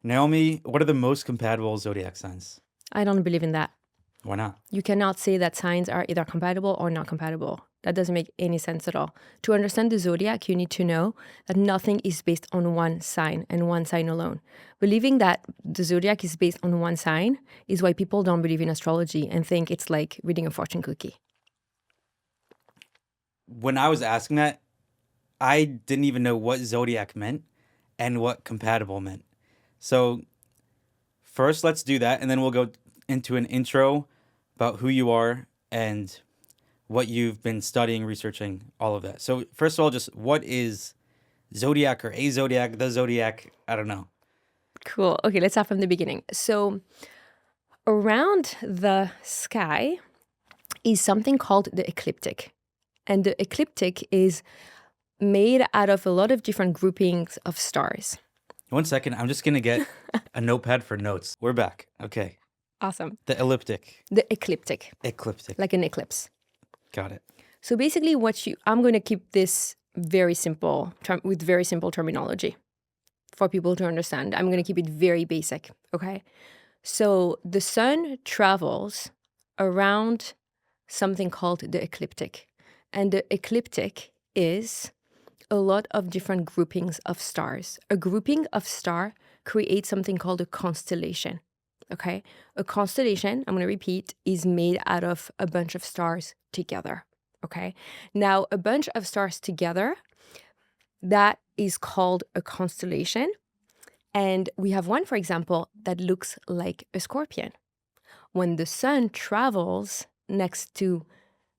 Naomi, what are the most compatible zodiac signs? I don't believe in that. Why not? You cannot say that signs are either compatible or not compatible. That doesn't make any sense at all. To understand the zodiac, you need to know that nothing is based on one sign and one sign alone. Believing that the zodiac is based on one sign is why people don't believe in astrology and think it's like reading a fortune cookie. When I was asking that, I didn't even know what zodiac meant and what compatible meant. So first, let's do that, and then we'll go into an intro about who you are and what you've been studying, researching, all of that. So first of all, just what is zodiac or a zodiac, the zodiac? I don't know. Cool. Okay, let's start from the beginning. So around the sky is something called the ecliptic. And the ecliptic is made out of a lot of different groupings of stars. 1 second, I'm just going to get a notepad for notes. We're back. Okay. Awesome. The elliptic. The ecliptic, Ecliptic. like an eclipse. Got it. So basically I'm going to keep this very simple, with very simple terminology for people to understand. I'm going to keep it very basic, okay? So the sun travels around something called the ecliptic. And the ecliptic is a lot of different groupings of stars. A grouping of star creates something called a constellation, okay? A constellation, I'm going to repeat, is made out of a bunch of stars together, okay? Now, a bunch of stars together, that is called a constellation. And we have one, for example, that looks like a scorpion. When the sun travels next to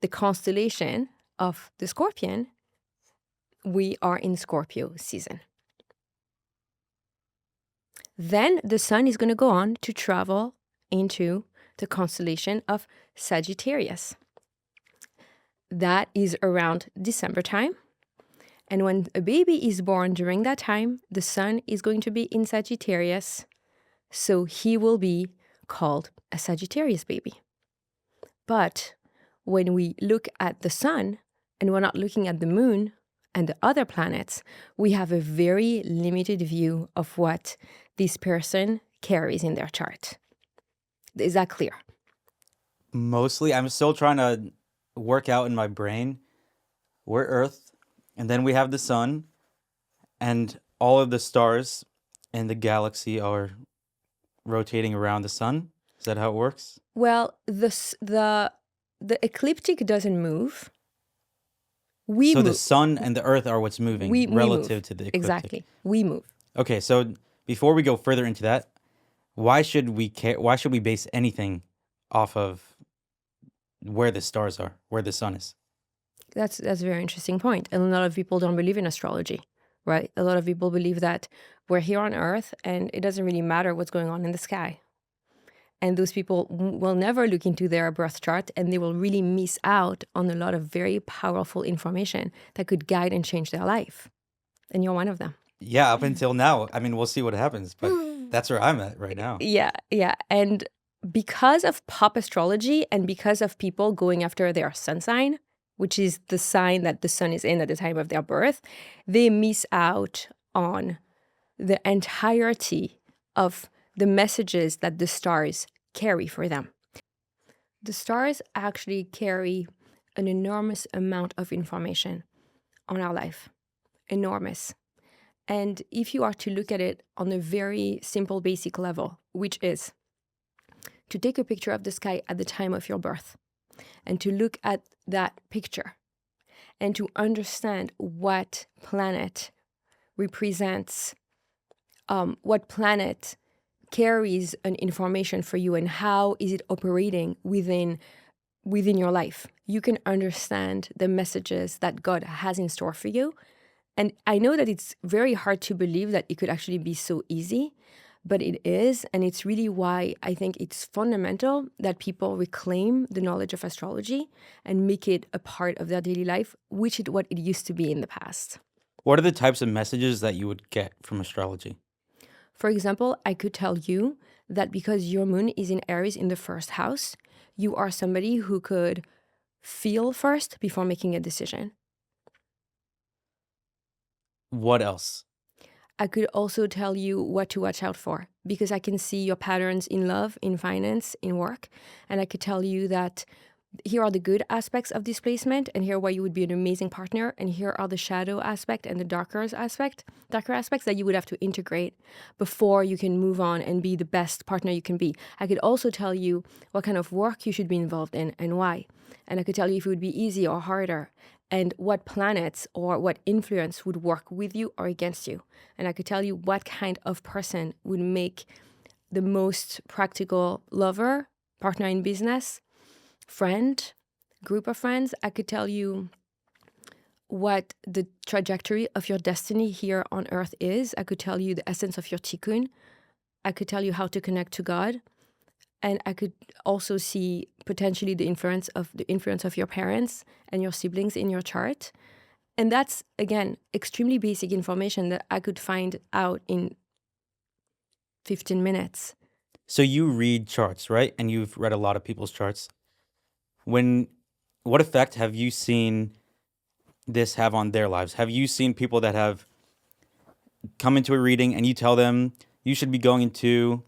the constellation of the scorpion, we are in Scorpio season. Then the sun is going to go on to travel into the constellation of Sagittarius. That is around December time. And when a baby is born during that time, the sun is going to be in Sagittarius. So he will be called a Sagittarius baby. But when we look at the sun and we're not looking at the moon and the other planets, we have a very limited view of what this person carries in their chart. Is that clear? Mostly, I'm still trying to work out in my brain. We're Earth, and then we have the sun, and all of the stars in the galaxy are rotating around the sun. Is that how it works? Well, the ecliptic doesn't move. We So move. the sun and the Earth are what's moving We relative move. to the ecliptic. Exactly. We move. Okay, so before we go further into that, why should we care? Why should we base anything off of where the stars are, where the sun is? That's a very interesting point. And a lot of people don't believe in astrology, right? A lot of people believe that we're here on Earth and it doesn't really matter what's going on in the sky. And those people will never look into their birth chart, and they will really miss out on a lot of very powerful information that could guide and change their life. And you're one of them. Yeah, up until now. I mean, we'll see what happens, but that's where I'm at right now. Yeah. And because of pop astrology and because of people going after their sun sign, which is the sign that the sun is in at the time of their birth, they miss out on the entirety of the messages that the stars carry for them. The stars actually carry an enormous amount of information on our life. Enormous. And if you are to look at it on a very simple, basic level, which is to take a picture of the sky at the time of your birth and to look at that picture and to understand what planet represents, what planet carries an information for you and how is it operating within your life, you can understand the messages that God has in store for you. And I know that it's very hard to believe that it could actually be so easy, but it is. And it's really why I think it's fundamental that people reclaim the knowledge of astrology and make it a part of their daily life, which is what it used to be in the past. What are the types of messages that you would get from astrology? For example, I could tell you that because your moon is in Aries in the first house, you are somebody who could feel first before making a decision. What else? I could also tell you what to watch out for because I can see your patterns in love, in finance, in work. And I could tell you that here are the good aspects of this placement, and here why you would be an amazing partner, and here are the shadow aspect and the darker aspects that you would have to integrate before you can move on and be the best partner you can be. I could also tell you what kind of work you should be involved in and why. And I could tell you if it would be easy or harder, and what planets or what influence would work with you or against you. And I could tell you what kind of person would make the most practical lover, partner in business, friend, group of friends. I could tell you what the trajectory of your destiny here on earth is. I could tell you the essence of your tikkun. I could tell you how to connect to God. And I could also see potentially the influence of your parents and your siblings in your chart. And that's, again, extremely basic information that I could find out in 15 minutes. So you read charts, right? And you've read a lot of people's charts. What effect have you seen this have on their lives? Have you seen people that have come into a reading and you tell them you should be going into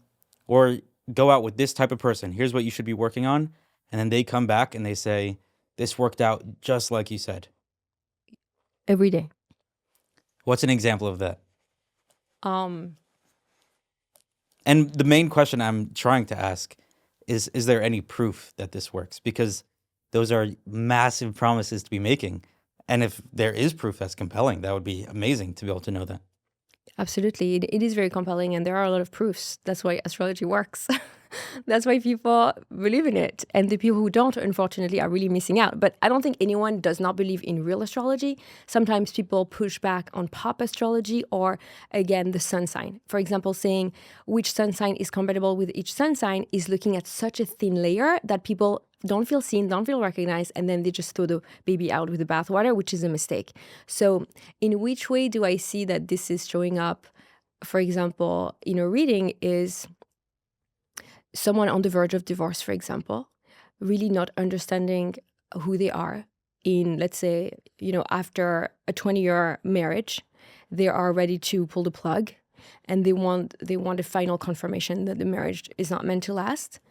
or go out with this type of person? Here's what you should be working on. And then they come back and they say, this worked out just like you said. Every day. What's an example of that? Um, And the main question I'm trying to ask is there any proof that this works? Because those are massive promises to be making. And if there is proof that's compelling, that would be amazing to be able to know that. Absolutely. It is very compelling, and there are a lot of proofs. That's why astrology works. That's why people believe in it. And the people who don't, unfortunately, are really missing out. But I don't think anyone does not believe in real astrology. Sometimes people push back on pop astrology or, again, the sun sign. For example, saying which sun sign is compatible with each sun sign is looking at such a thin layer that people don't feel seen, don't feel recognized, and then they just throw the baby out with the bathwater, which is a mistake. So in which way do I see that this is showing up, for example, in a reading is someone on the verge of divorce, for example, really not understanding who they are in, let's say, after a 20-year marriage, they are ready to pull the plug and they want a final confirmation that the marriage is not meant to last.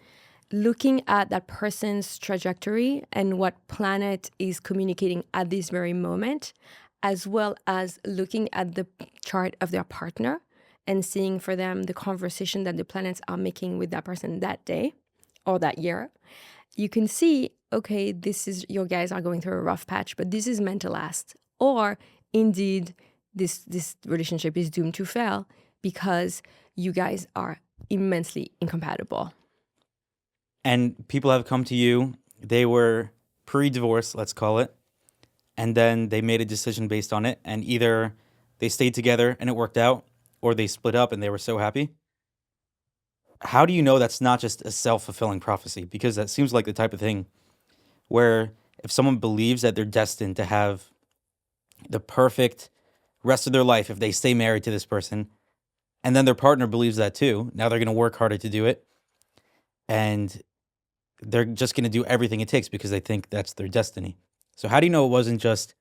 Looking at that person's trajectory and what planet is communicating at this very moment, as well as looking at the chart of their partner and seeing for them the conversation that the planets are making with that person that day or that year, you can see, okay, your guys are going through a rough patch, but this is meant to last. Or indeed, this relationship is doomed to fail because you guys are immensely incompatible. And people have come to you, they were pre-divorce, let's call it, and then they made a decision based on it, and either they stayed together and it worked out, or they split up and they were so happy. How do you know that's not just a self-fulfilling prophecy? Because that seems like the type of thing where if someone believes that they're destined to have the perfect rest of their life if they stay married to this person, and then their partner believes that too, now they're going to work harder to do it, and they're just going to do everything it takes because they think that's their destiny. So how do you know it wasn't just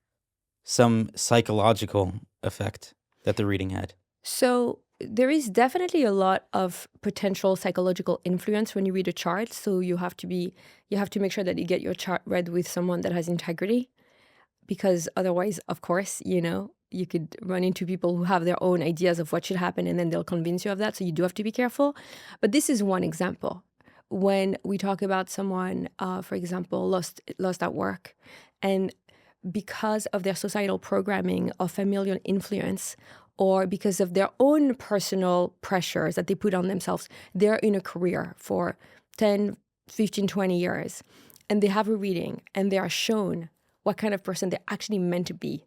some psychological effect that the reading had? So there is definitely a lot of potential psychological influence when you read a chart. So you have to make sure that you get your chart read with someone that has integrity, because otherwise, of course, you could run into people who have their own ideas of what should happen and then they'll convince you of that. So you do have to be careful. But this is one example. When we talk about someone, for example, lost at work, and because of their societal programming or familial influence, or because of their own personal pressures that they put on themselves, they're in a career for 10, 15, 20 years, and they have a reading, and they are shown what kind of person they're actually meant to be.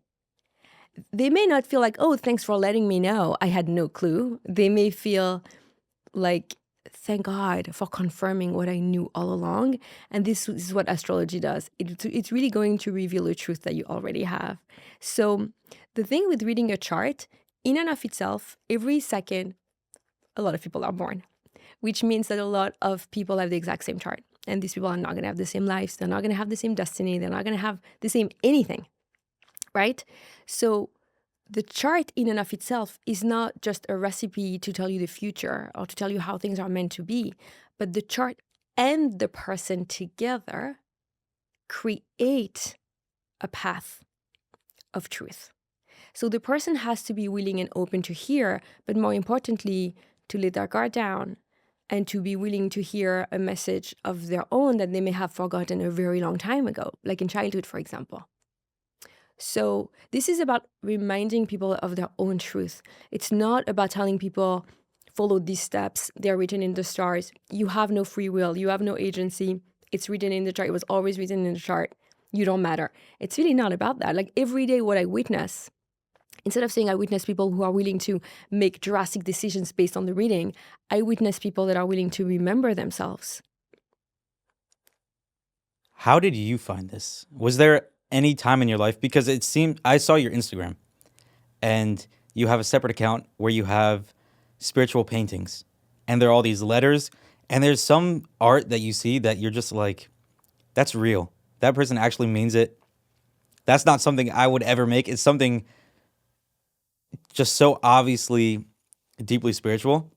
They may not feel like, oh, thanks for letting me know. I had no clue. They may feel like, thank God for confirming what I knew all along. And this is what astrology does. It's really going to reveal a truth that you already have. So the thing with reading a chart, in and of itself, every second, a lot of people are born, which means that a lot of people have the exact same chart. And these people are not going to have the same lives. They're not going to have the same destiny. They're not going to have the same anything, right? So the chart in and of itself is not just a recipe to tell you the future or to tell you how things are meant to be, but the chart and the person together create a path of truth. So the person has to be willing and open to hear, but more importantly, to let their guard down and to be willing to hear a message of their own that they may have forgotten a very long time ago, like in childhood, for example. So this is about reminding people of their own truth. It's not about telling people, follow these steps, they're written in the stars. You have no free will, you have no agency. It's written in the chart, it was always written in the chart. You don't matter. It's really not about that. Like every day what I witness, instead of saying I witness people who are willing to make drastic decisions based on the reading, I witness people that are willing to remember themselves. How did you find this? Was there any time in your life? Because it seemed, I saw your Instagram and you have a separate account where you have spiritual paintings and there are all these letters and there's some art that you see that you're just like, that's real. That person actually means it. That's not something I would ever make. It's something just so obviously deeply spiritual.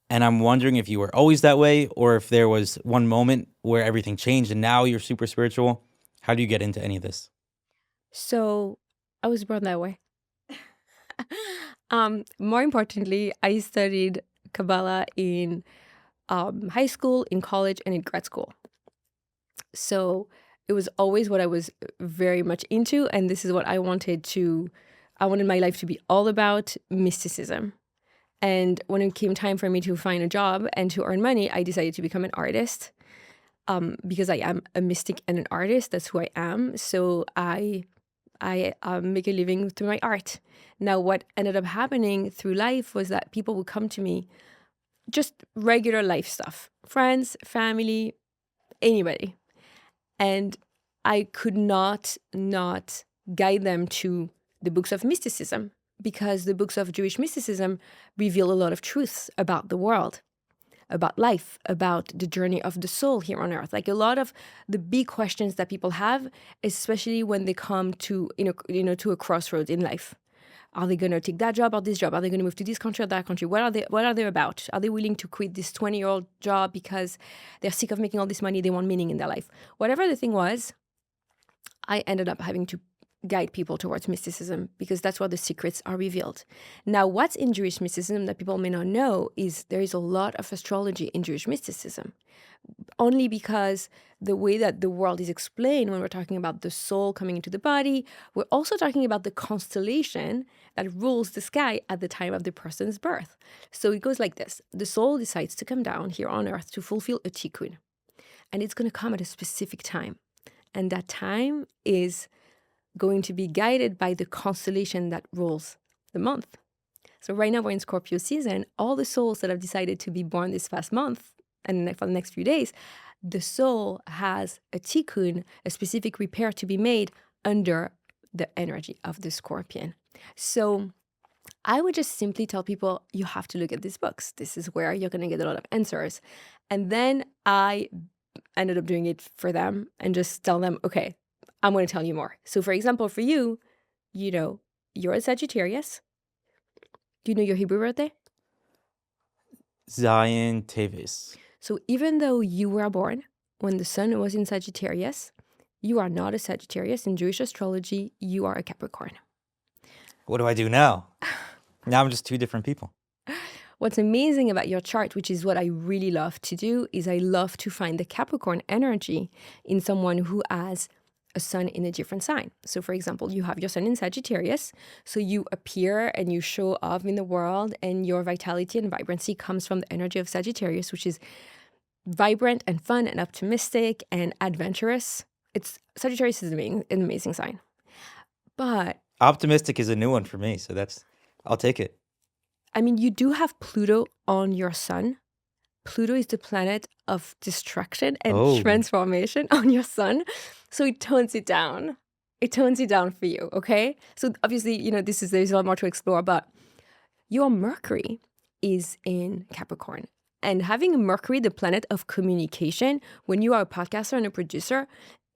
And I'm wondering if you were always that way or if there was one moment where everything changed and now you're super spiritual. How do you get into any of this? So I was born that way. More importantly, I studied Kabbalah in high school, in college, and in grad school. So it was always what I was very much into, and this is what I wanted my life to be all about, mysticism. And when it came time for me to find a job and to earn money, I decided to become an artist because I am a mystic and an artist. That's who I am. So I make a living through my art. Now, what ended up happening through life was that people would come to me, just regular life stuff, friends, family, anybody. And I could not guide them to the books of mysticism because the books of Jewish mysticism reveal a lot of truths about the world, about life, about the journey of the soul here on earth. Like a lot of the big questions that people have, especially when they come to to a crossroads in life. Are they going to take that job or this job? Are they going to move to this country or that country? What are they about? Are they willing to quit this 20-year-old job because they're sick of making all this money? They want meaning in their life. Whatever the thing was, I ended up having to guide people towards mysticism because that's where the secrets are revealed. Now, what's in Jewish mysticism that people may not know is there is a lot of astrology in Jewish mysticism. Only because the way that the world is explained when we're talking about the soul coming into the body, we're also talking about the constellation that rules the sky at the time of the person's birth. So it goes like this. The soul decides to come down here on earth to fulfill a tikkun. And it's going to come at a specific time. And that time is going to be guided by the constellation that rules the month. So right now we're in Scorpio season. All the souls that have decided to be born this past month and for the next few days, the soul has a tikkun, a specific repair to be made under the energy of the scorpion. So I would just simply tell people, you have to look at these books. This is where you're going to get a lot of answers. And then I ended up doing it for them and just tell them, okay, I'm going to tell you more. So for example, for you, you're a Sagittarius. Do you know your Hebrew birthday? Zion Teves. So even though you were born when the sun was in Sagittarius, you are not a Sagittarius. In Jewish astrology, you are a Capricorn. What do I do now? Now I'm just two different people. What's amazing about your chart, which is what I really love to do, is I love to find the Capricorn energy in someone who has a sun in a different sign. So for example, you have your sun in Sagittarius, so you appear and you show off in the world and your vitality and vibrancy comes from the energy of Sagittarius, which is vibrant and fun and optimistic and adventurous. Sagittarius is an amazing sign. But optimistic is a new one for me, so I'll take it. I mean, you do have Pluto on your sun. Pluto is the planet of destruction and transformation on your sun. So it tones it down. It tones it down for you, okay? So obviously, there's a lot more to explore, but your Mercury is in Capricorn. And having Mercury, the planet of communication, when you are a podcaster and a producer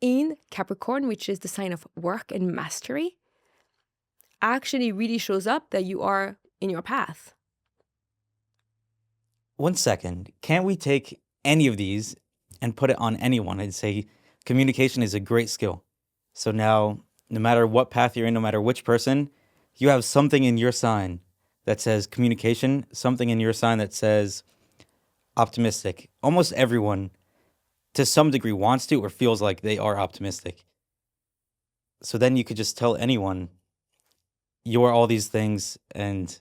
in Capricorn, which is the sign of work and mastery, actually really shows up that you are in your path. 1 second. Can't we take any of these and put it on anyone and say communication is a great skill? So now, no matter what path you're in, no matter which person, you have something in your sign that says communication, something in your sign that says optimistic. Almost everyone, to some degree, wants to or feels like they are optimistic. So then you could just tell anyone you're all these things and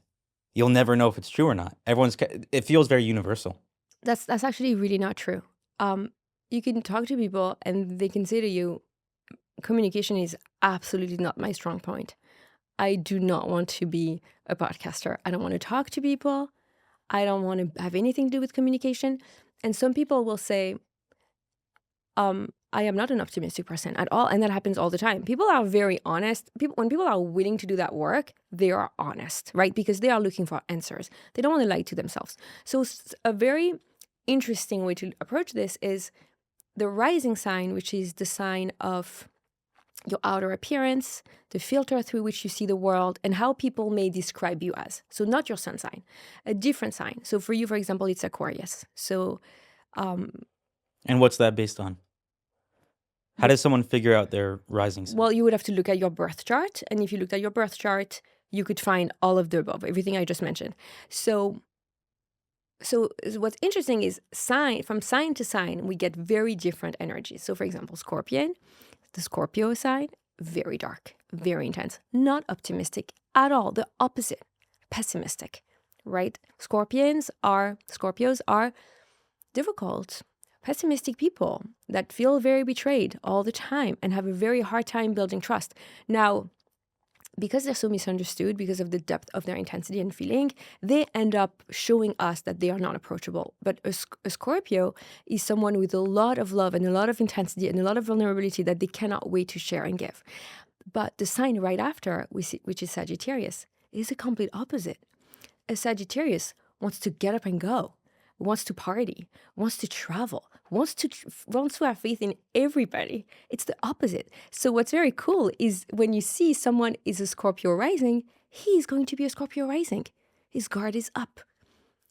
you'll never know if it's true or not. It feels very universal. That's actually really not true. You can talk to people and they can say to you, communication is absolutely not my strong point. I do not want to be a podcaster. I don't want to talk to people. I don't want to have anything to do with communication. And some people will say, I am not an optimistic person at all. And that happens all the time. People are very honest. When people are willing to do that work, they are honest, right? Because they are looking for answers. They don't want to lie to themselves. So a very interesting way to approach this is the rising sign, which is the sign of your outer appearance, the filter through which you see the world, and how people may describe you as. So not your sun sign, a different sign. So for you, for example, it's Aquarius. So And what's that based on? How does someone figure out their rising sign? well, you would have to look at your birth chart. And if you looked at your birth chart, you could find all of the above, everything I just mentioned. So what's interesting is from sign to sign, we get very different energies. So for example, Scorpion, the Scorpio sign, very dark, very intense, not optimistic at all, the opposite, pessimistic, right? Scorpios are difficult, pessimistic people that feel very betrayed all the time and have a very hard time building trust. Now, because they're so misunderstood, because of the depth of their intensity and feeling, they end up showing us that they are not approachable. But a Scorpio is someone with a lot of love and a lot of intensity and a lot of vulnerability that they cannot wait to share and give. But the sign right after, which is Sagittarius, is the complete opposite. A Sagittarius wants to get up and go, wants to party, wants to travel, wants to have faith in everybody. It's the opposite. So what's very cool is when you see someone is a Scorpio rising, he's going to be a Scorpio rising. His guard is up.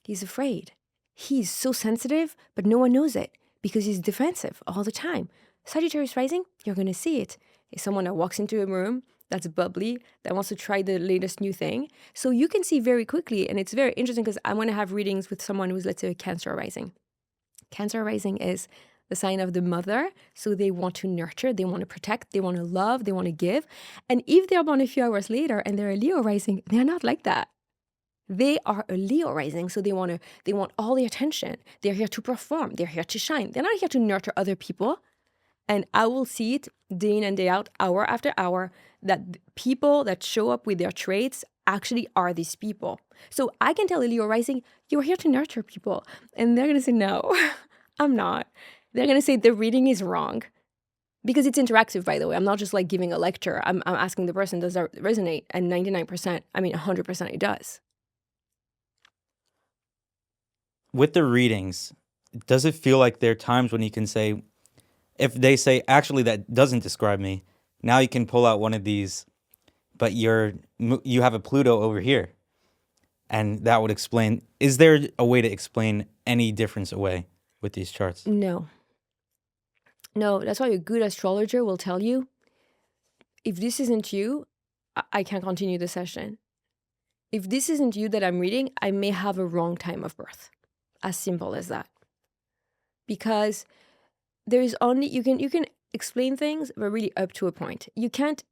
He's afraid. He's so sensitive, but no one knows it because he's defensive all the time. Sagittarius rising, you're going to see it. It's someone that walks into a room that's bubbly, that wants to try the latest new thing. So you can see very quickly, and it's very interesting because I want to have readings with someone who's, let's say, a Cancer rising. Cancer rising is the sign of the mother. So they want to nurture, they want to protect, they want to love, they want to give. And if they're born a few hours later and they're a Leo rising, they're not like that. They are a Leo rising, so they want all the attention. They're here to perform. They're here to shine. They're not here to nurture other people. And I will see it day in and day out, hour after hour, that people that show up with their traits actually are these people. So I can tell a Leo rising, you're here to nurture people. And they're going to say, no, I'm not. They're going to say the reading is wrong. Because it's interactive, by the way. I'm not just like giving a lecture. I'm asking the person, does that resonate? And 100% it does. With the readings, does it feel like there are times when you can say, if they say, actually, that doesn't describe me, now you can pull out one of these, but you have a Pluto over here. And that would explain, is there a way to explain any difference away with these charts? No, that's why a good astrologer will tell you, if this isn't you, I can't continue the session. If this isn't you that I'm reading, I may have a wrong time of birth. As simple as that. Because there is only, you can explain things, but really up to a point. You can't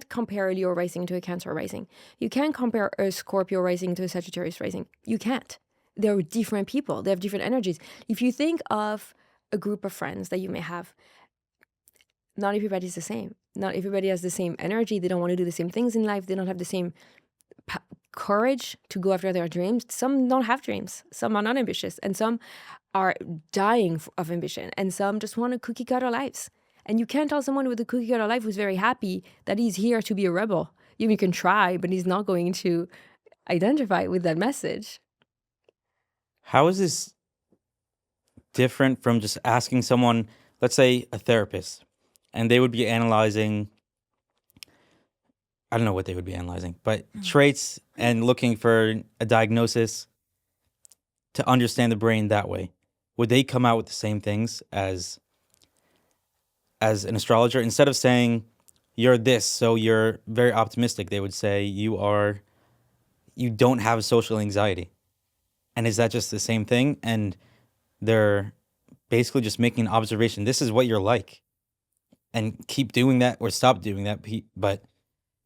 compare a Leo rising to a Cancer rising. You can't compare a Scorpio rising to a Sagittarius rising. You can't. They're different people. They have different energies. If you think of a group of friends that you may have, not everybody's the same. Not everybody has the same energy. They don't want to do the same things in life. They don't have the same courage to go after their dreams. Some don't have dreams. Some are not ambitious. And some are dying of ambition. And some just want a cookie cutter lives. And you can't tell someone with a cookie cutter life who's very happy that he's here to be a rebel. You can try, but he's not going to identify with that message. How is this different from just asking someone, let's say a therapist, and they would be analyzing, I don't know what they would be analyzing, but traits and looking for a diagnosis to understand the brain that way, would they come out with the same things as an astrologer? Instead of saying you're this, so you're very optimistic, they would say you don't have social anxiety. And is that just the same thing? And they're basically just making an observation. This is what you're like. And keep doing that or stop doing that. But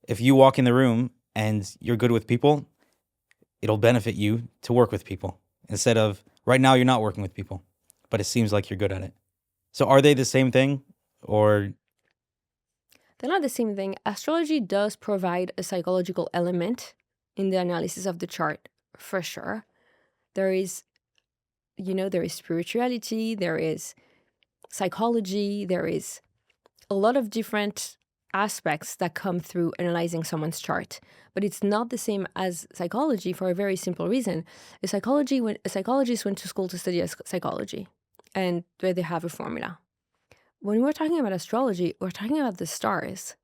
if you walk in the room and you're good with people, it'll benefit you to work with people. Instead of right now you're not working with people, but it seems like you're good at it. So are they the same thing, or They're not the same thing. Astrology does provide a psychological element in the analysis of the chart, for sure. There is, there is spirituality, there is psychology, there is a lot of different aspects that come through analyzing someone's chart. But it's not the same as psychology for a very simple reason. A psychologist went to school to study psychology, and where they have a formula. When we're talking about astrology, we're talking about the stars.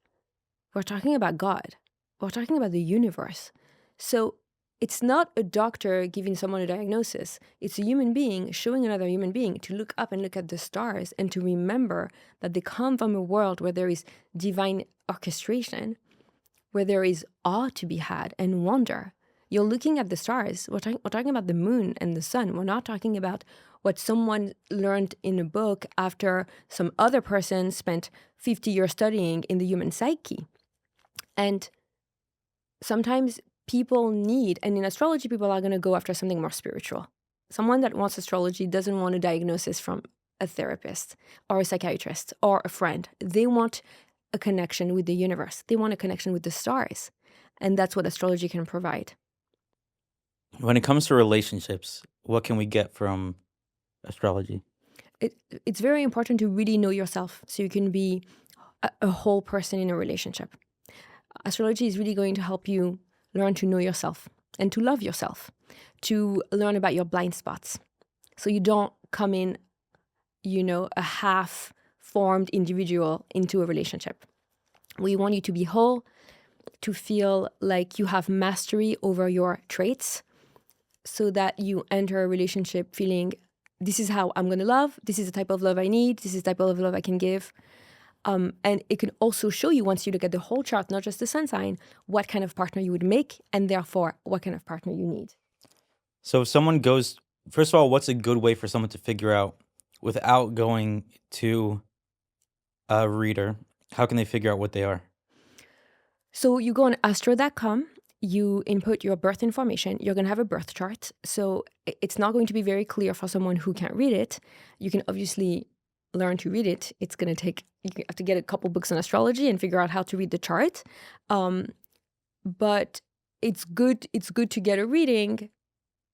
We're talking about God. We're talking about the universe. So it's not a doctor giving someone a diagnosis. It's a human being showing another human being to look up and look at the stars and to remember that they come from a world where there is divine orchestration, where there is awe to be had and wonder. You're looking at the stars. We're talking about the moon and the sun. We're not talking about what someone learned in a book after some other person spent 50 years studying in the human psyche. And sometimes people need, and in astrology, people are going to go after something more spiritual. Someone that wants astrology doesn't want a diagnosis from a therapist or a psychiatrist or a friend. They want a connection with the universe. They want a connection with the stars. And that's what astrology can provide. when it comes to relationships, what can we get from astrology? It's very important to really know yourself so you can be a whole person in a relationship. Astrology is really going to help you learn to know yourself and to love yourself, to learn about your blind spots. So you don't come in, a half-formed individual into a relationship. We want you to be whole, to feel like you have mastery over your traits so that you enter a relationship feeling, this is how I'm going to love, this is the type of love I need, this is the type of love I can give. And it can also show you, once you look at the whole chart, not just the sun sign, what kind of partner you would make, and therefore what kind of partner you need. So if someone goes, first of all, what's a good way for someone to figure out without going to a reader? How can they figure out what they are? So you go on astro.com, you input your birth information, you're going to have a birth chart. So it's not going to be very clear for someone who can't read it. You can obviously learn to read it. It's going to take, you have to get a couple books on astrology and figure out how to read the chart. But it's good to get a reading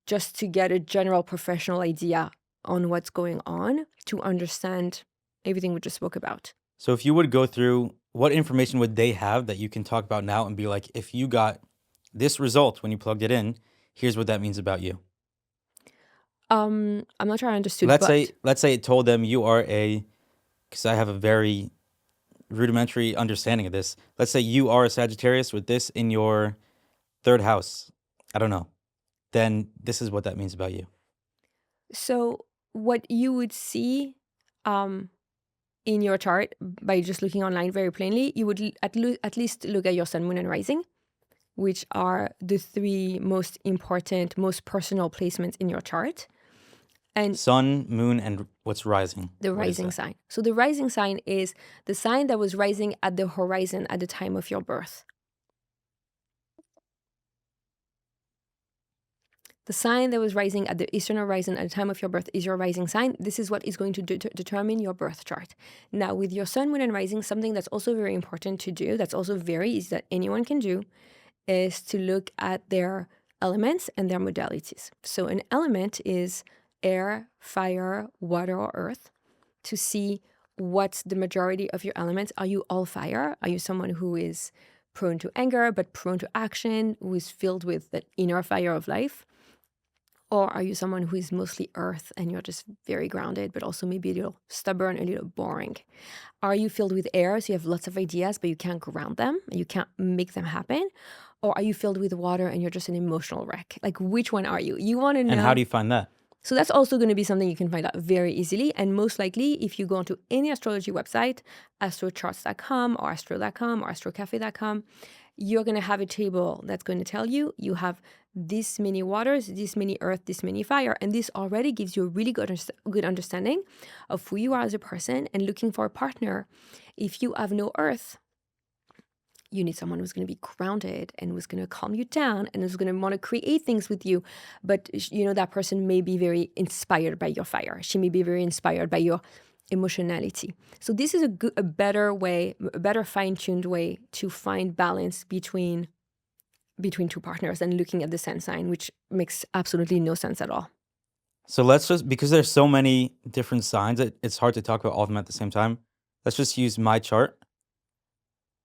just to get a general professional idea on what's going on, to understand everything we just spoke about. So if you would go through, what information would they have that you can talk about now and be like, if you got this result when you plugged it in, here's what that means about you. I'm not sure I understood. Let's say it told them you are because I have a very rudimentary understanding of this. Let's say you are a Sagittarius with this in your third house. I don't know. Then this is what that means about you. So what you would see in your chart by just looking online very plainly, you would at least look at your sun, moon, and rising, which are the three most important, most personal placements in your chart. And sun, moon, and what's rising? The rising sign. So the rising sign is the sign that was rising at the horizon at the time of your birth. The sign that was rising at the eastern horizon at the time of your birth is your rising sign. This is what is going to determine your birth chart. Now, with your sun, moon, and rising, something that's also very important to do, that's also very easy that anyone can do, is to look at their elements and their modalities. So an element is air, fire, water, or earth, to see what's the majority of your elements. Are you all fire? Are you someone who is prone to anger but prone to action, who is filled with the inner fire of life? Or are you someone who is mostly earth and you're just very grounded, but also maybe a little stubborn, a little boring? Are you filled with air, so you have lots of ideas, but you can't ground them, you can't make them happen? Or are you filled with water and you're just an emotional wreck? Like, which one are you? You want to know. And how do you find that? So that's also going to be something you can find out very easily. And most likely, if you go onto any astrology website, astrocharts.com or astro.com or astrocafe.com, you're going to have a table that's going to tell you you have this many waters, this many earth, this many fire. And this already gives you a really good understanding of who you are as a person and looking for a partner. If you have no earth, you need someone who's going to be grounded and who's going to calm you down and who's going to want to create things with you. But, that person may be very inspired by your fire. She may be very inspired by your emotionality. So this is a better way, a better fine-tuned way to find balance between two partners and looking at the sun sign, which makes absolutely no sense at all. So let's just, because there's so many different signs, it's hard to talk about all of them at the same time. Let's just use my chart.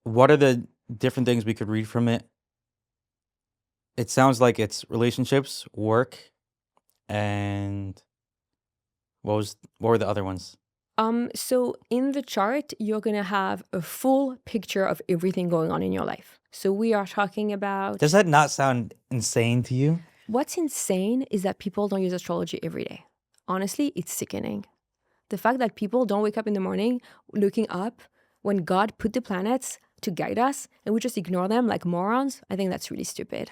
What are the different things we could read from it? It sounds like it's relationships, work, and what were the other ones? So in the chart, you're going to have a full picture of everything going on in your life. So we are talking about... Does that not sound insane to you? What's insane is that people don't use astrology every day. Honestly, it's sickening. The fact that people don't wake up in the morning looking up when God put the planets to guide us and we just ignore them like morons, I think that's really stupid.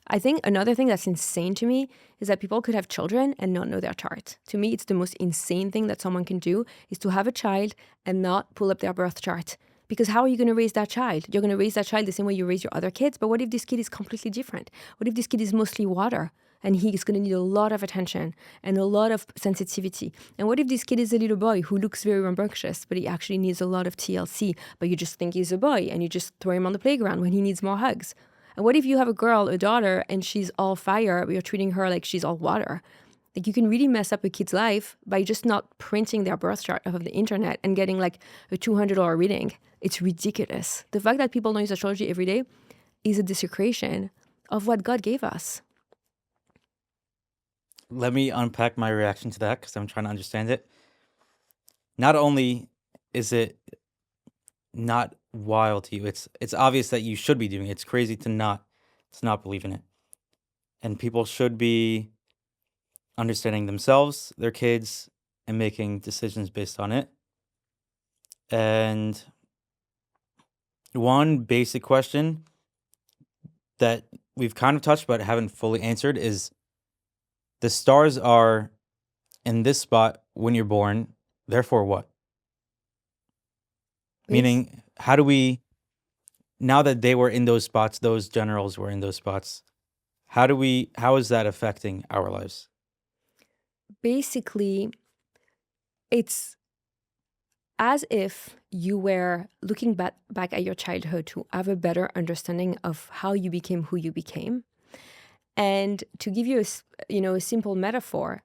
I think another thing that's insane to me is that people could have children and not know their chart. To me, it's the most insane thing that someone can do is to have a child and not pull up their birth chart. Because how are you going to raise that child? You're going to raise that child the same way you raise your other kids. But what if this kid is completely different? What if this kid is mostly water and he's going to need a lot of attention and a lot of sensitivity? And what if this kid is a little boy who looks very rambunctious, but he actually needs a lot of TLC, but you just think he's a boy and you just throw him on the playground when he needs more hugs? And what if you have a girl, a daughter, and she's all fire, but you're treating her like she's all water? Like, you can really mess up a kid's life by just not printing their birth chart off of the internet and getting like a $200 reading. It's ridiculous. The fact that people don't use astrology every day is a desecration of what God gave us. Let me unpack my reaction to that because I'm trying to understand it. Not only is it not wild to you, it's obvious that you should be doing it. It's crazy to not believe in it. And people should be understanding themselves, their kids, and making decisions based on it. And one basic question that we've kind of touched but haven't fully answered is the stars are in this spot when you're born, therefore what? Meaning, how do we, now that they were in those spots, those generals were in those spots, how is that affecting our lives? Basically, it's as if you were looking back at your childhood to have a better understanding of how you became who you became. And to give you a simple metaphor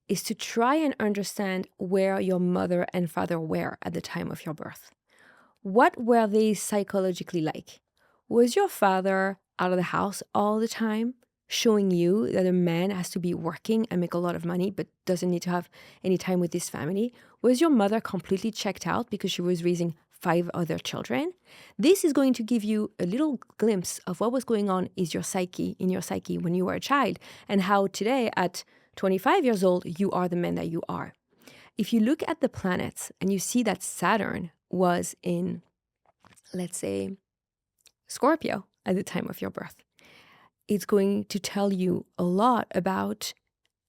is to try and understand where your mother and father were at the time of your birth. What were they psychologically like? Was your father out of the house all the time, showing you that a man has to be working and make a lot of money but doesn't need to have any time with his family? Was your mother completely checked out because she was raising 5 other children? This is going to give you a little glimpse of what was going on in your psyche when you were a child, and how today at 25 years old, you are the man that you are. If you look at the planets and you see that Saturn was in, let's say, Scorpio at the time of your birth, it's going to tell you a lot about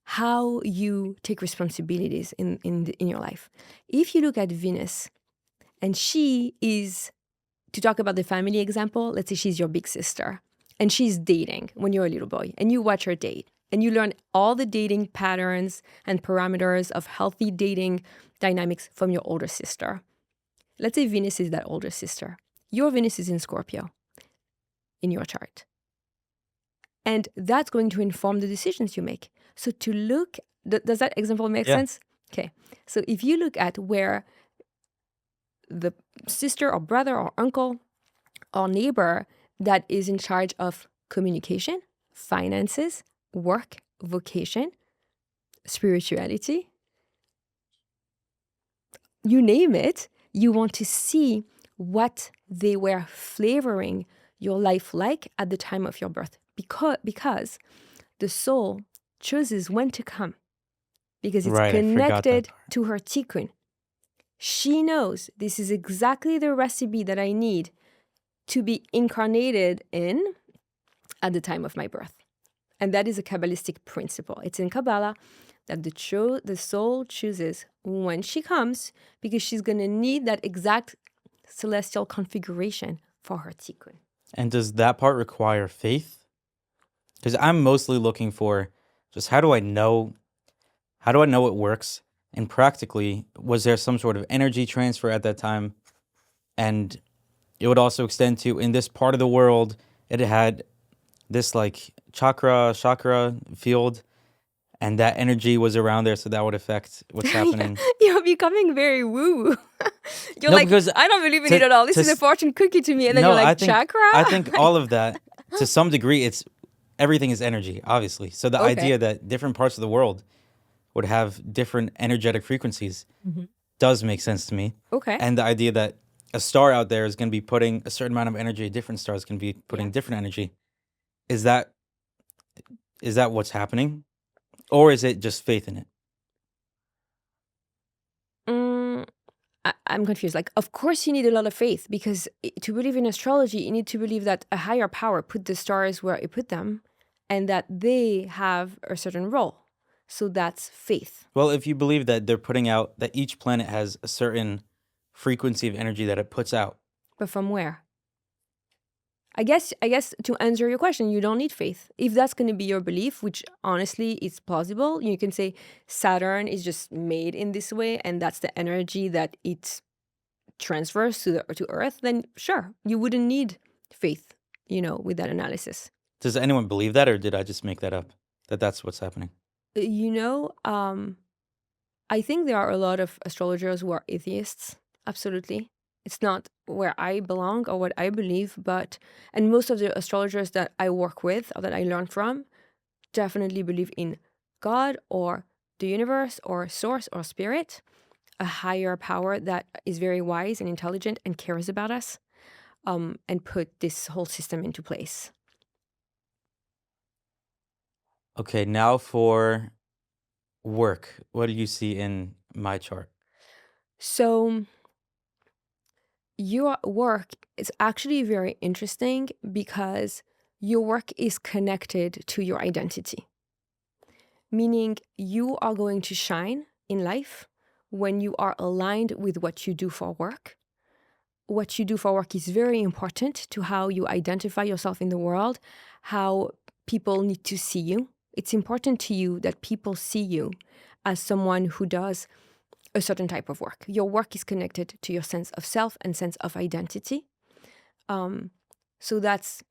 how you take responsibilities in your life. If you look at Venus, and she is, to talk about the family example, let's say she's your big sister, and she's dating when you're a little boy, and you watch her date, and you learn all the dating patterns and parameters of healthy dating dynamics from your older sister. Let's say Venus is that older sister. Your Venus is in Scorpio in your chart. And that's going to inform the decisions you make. So to look, does that example make sense? Okay. So if you look at where the sister or brother or uncle or neighbor that is in charge of communication, finances, work, vocation, spirituality, you name it, you want to see what they were flavoring your life like at the time of your birth. Because the soul chooses when to come, because it's Right, I forgot that connected part. to her tikkun. She knows this is exactly the recipe that I need to be incarnated in at the time of my birth. And that is a Kabbalistic principle. It's in Kabbalah that the soul chooses when she comes, because she's going to need that exact celestial configuration for her tikkun. And does that part require faith? Because I'm mostly looking for just how do I know it works? And practically, was there some sort of energy transfer at that time? And it would also extend to, in this part of the world, it had this like chakra field, and that energy was around there, so that would affect what's happening. You're becoming very woo. You're No, like, because I don't believe in to- it at all. This to is a s- fortune cookie to me. And then no, you're like, chakra? I think all of that, to some degree, it's everything is energy, obviously. So the Okay. idea that different parts of the world would have different energetic frequencies Mhm. does make sense to me. Okay. And the idea that a star out there is going to be putting a certain amount of energy, different stars can be putting Yeah. different energy. Is that what's happening? Or is it just faith in it? I'm confused. Like, of course you need a lot of faith, because to believe in astrology, you need to believe that a higher power put the stars where it put them and that they have a certain role. So that's faith. Well, if you believe that they're putting out, that each planet has a certain frequency of energy that it puts out. But from where? I guess to answer your question, you don't need faith. If that's going to be your belief, which honestly is plausible, you can say Saturn is just made in this way and that's the energy that it transfers to Earth, then sure, you wouldn't need faith, with that analysis. Does anyone believe that, or did I just make that up? That that's what's happening? I think there are a lot of astrologers who are atheists. Absolutely. It's not where I belong or what I believe, and most of the astrologers that I work with or that I learn from definitely believe in God or the universe or source or spirit, a higher power that is very wise and intelligent and cares about us, and put this whole system into place. Okay, now for work. What do you see in my chart? So your work is actually very interesting because your work is connected to your identity, meaning you are going to shine in life when you are aligned with what you do for work. What you do for work is very important to how you identify yourself in the world, how people need to see you. It's important to you that people see you as someone who does a certain type of work. Your work is connected to your sense of self and sense of identity. So that's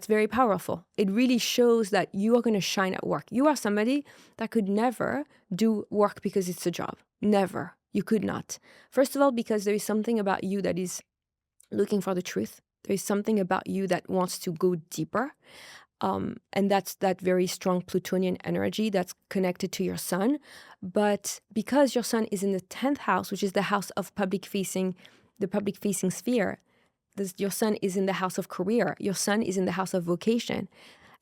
very powerful. It really shows that you are going to shine at work. You are somebody that could never do work because it's a job. Never. You could not. First of all, because there is something about you that is looking for the truth. There is something about you that wants to go deeper. And that's that very strong Plutonian energy that's connected to your sun. But because your sun is in the 10th house, which is the house of the public facing sphere, your sun is in the house of career. Your sun is in the house of vocation.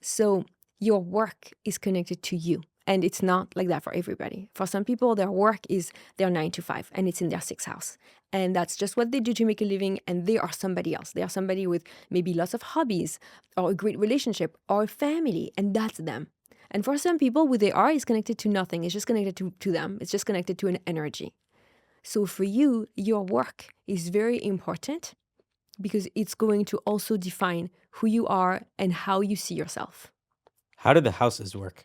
So your work is connected to you. And it's not like that for everybody. For some people, their work is their 9 to 5 and it's in their 6th house. And that's just what they do to make a living. And they are somebody else. They are somebody with maybe lots of hobbies or a great relationship or a family. And that's them. And for some people, who they are is connected to nothing. It's just connected to them. It's just connected to an energy. So for you, your work is very important because it's going to also define who you are and how you see yourself. How do the houses work?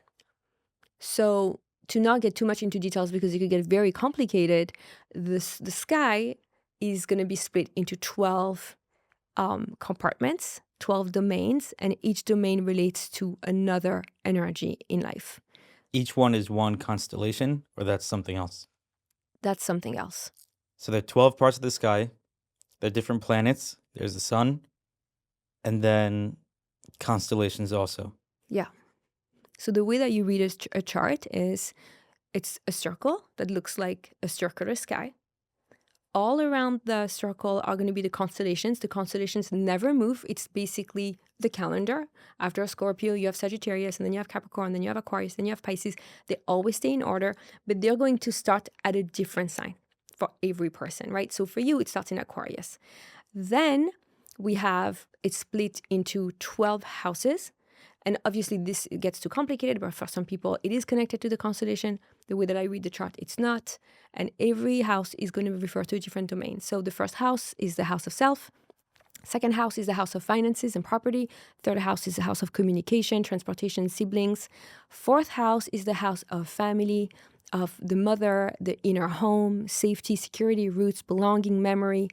So to not get too much into details because it could get very complicated, the sky is going to be split into 12 compartments, 12 domains, and each domain relates to another energy in life. Each one is one constellation, or that's something else? That's something else. So there are 12 parts of the sky. There are different planets. There's the sun. And then constellations also. Yeah. So the way that you read a chart is it's a circle that looks like a circular sky. All around the circle are going to be the constellations. The constellations never move. It's basically the calendar. After Scorpio, you have Sagittarius, and then you have Capricorn, then you have Aquarius, then you have Pisces. They always stay in order, but they're going to start at a different sign for every person, right? So for you, it starts in Aquarius. Then we have it split into 12 houses. And obviously, this gets too complicated, but for some people, it is connected to the constellation. The way that I read the chart, it's not. And every house is going to refer to a different domain. So the first house is the house of self. Second house is the house of finances and property. Third house is the house of communication, transportation, siblings. Fourth house is the house of family, of the mother, the inner home, safety, security, roots, belonging, memory.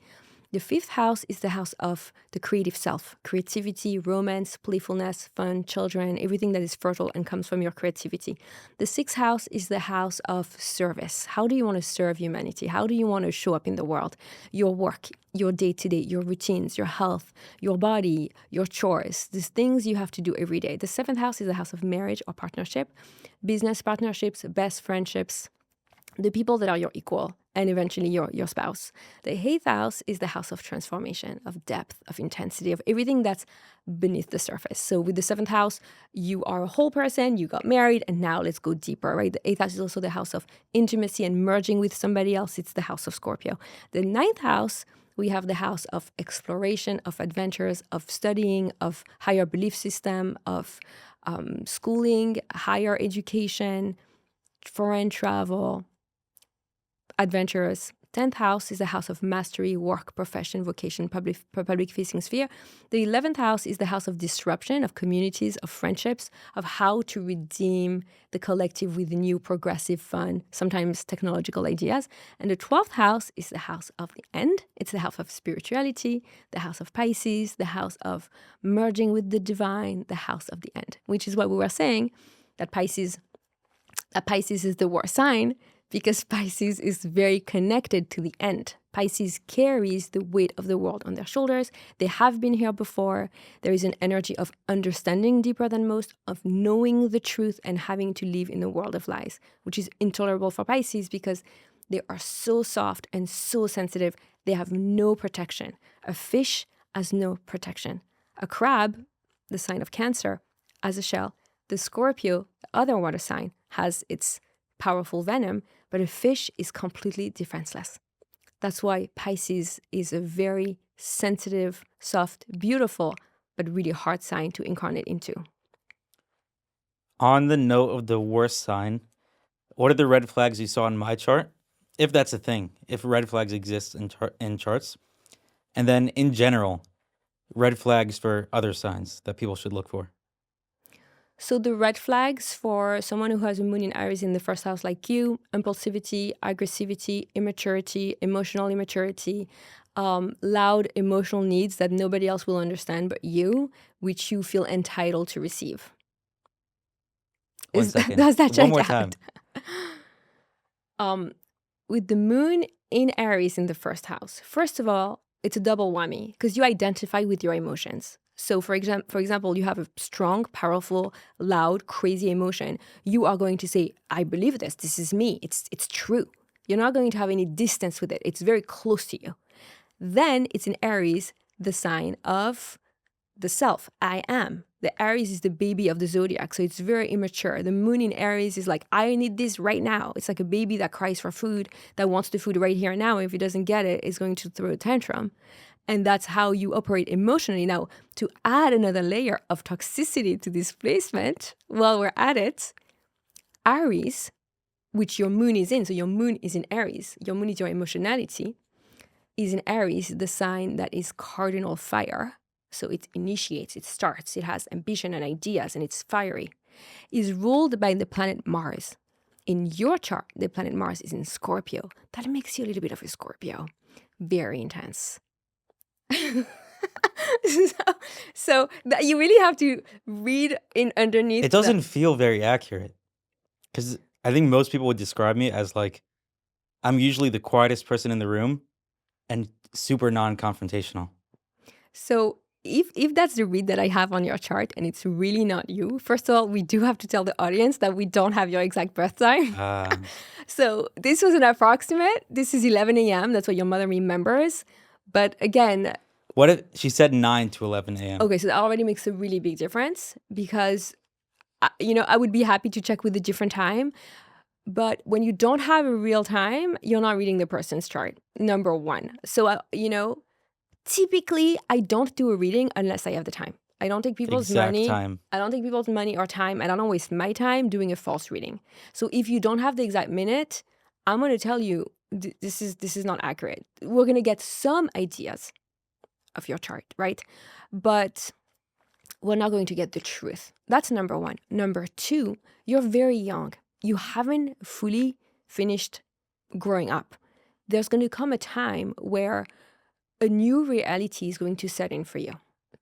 The fifth house is the house of the creative self, creativity, romance, playfulness, fun, children, everything that is fertile and comes from your creativity. The sixth house is the house of service. How do you want to serve humanity? How do you want to show up in the world? Your work, your day-to-day, your routines, your health, your body, your chores, these things you have to do every day. The seventh house is the house of marriage or partnership, business partnerships, best friendships, the people that are your equal, and eventually your spouse. The eighth house is the house of transformation, of depth, of intensity, of everything that's beneath the surface. So with the seventh house, you are a whole person, you got married, and now let's go deeper, right? The eighth house is also the house of intimacy and merging with somebody else. It's the house of Scorpio. The ninth house, we have the house of exploration, of adventures, of studying, of higher belief system, of schooling, higher education, foreign travel, adventurous. 10th house is the house of mastery, work, profession, vocation, public-facing sphere. The 11th house is the house of disruption, of communities, of friendships, of how to redeem the collective with new, progressive, fun, sometimes technological ideas. And the 12th house is the house of the end. It's the house of spirituality, the house of Pisces, the house of merging with the divine, the house of the end, which is what we were saying, that Pisces is the worst sign, because Pisces is very connected to the end. Pisces carries the weight of the world on their shoulders. They have been here before. There is an energy of understanding deeper than most, of knowing the truth and having to live in a world of lies, which is intolerable for Pisces because they are so soft and so sensitive. They have no protection. A fish has no protection. A crab, the sign of Cancer, has a shell. The Scorpio, the other water sign, has its powerful venom, but a fish is completely defenseless. That's why Pisces is a very sensitive, soft, beautiful, but really hard sign to incarnate into. On the note of the worst sign, what are the red flags you saw in my chart? If that's a thing, if red flags exist in charts. And then in general, red flags for other signs that people should look for. So the red flags for someone who has a moon in Aries in the first house like you: impulsivity, aggressivity, immaturity, emotional immaturity, loud emotional needs that nobody else will understand but you, which you feel entitled to receive. One second. Does that check One more out? time. With the moon in Aries in the first house, first of all, it's a double whammy because you identify with your emotions. So for example, you have a strong, powerful, loud, crazy emotion. You are going to say, I believe this. This is me. It's true. You're not going to have any distance with it. It's very close to you. Then it's in Aries, the sign of the self. I am. The Aries is the baby of the Zodiac, so it's very immature. The moon in Aries is like, I need this right now. It's like a baby that cries for food, that wants the food right here and now. If it doesn't get it, it's going to throw a tantrum. And that's how you operate emotionally. Now, to add another layer of toxicity to this placement, while we're at it, Aries, which your moon is in, so your moon is in Aries, your moon is your emotionality, is in Aries, the sign that is cardinal fire. So it initiates, it starts, it has ambition and ideas, and it's fiery. Is ruled by the planet Mars. In your chart, the planet Mars is in Scorpio. That makes you a little bit of a Scorpio. Very intense. so you really have to read in underneath. It doesn't feel very accurate because I think most people would describe me as like, I'm usually the quietest person in the room and super non-confrontational. So if that's the read that I have on your chart and it's really not you, first of all, we do have to tell the audience that we don't have your exact birth time. So this was an approximate. This is 11 a.m. That's what your mother remembers. But again, what if she said 9 to 11 a.m.? okay, so that already makes a really big difference because, I would be happy to check with a different time. But when you don't have a real time, you're not reading the person's chart, number one. So, typically, I don't do a reading unless I have the time. I don't take people's money. Time. I don't take people's money or time, and I don't waste my time doing a false reading. So if you don't have the exact minute, I'm going to tell you this is not accurate. We're going to get some ideas of your chart, right? But we're not going to get the truth. That's number one. Number two, you're very young. You haven't fully finished growing up. There's going to come a time where a new reality is going to set in for you.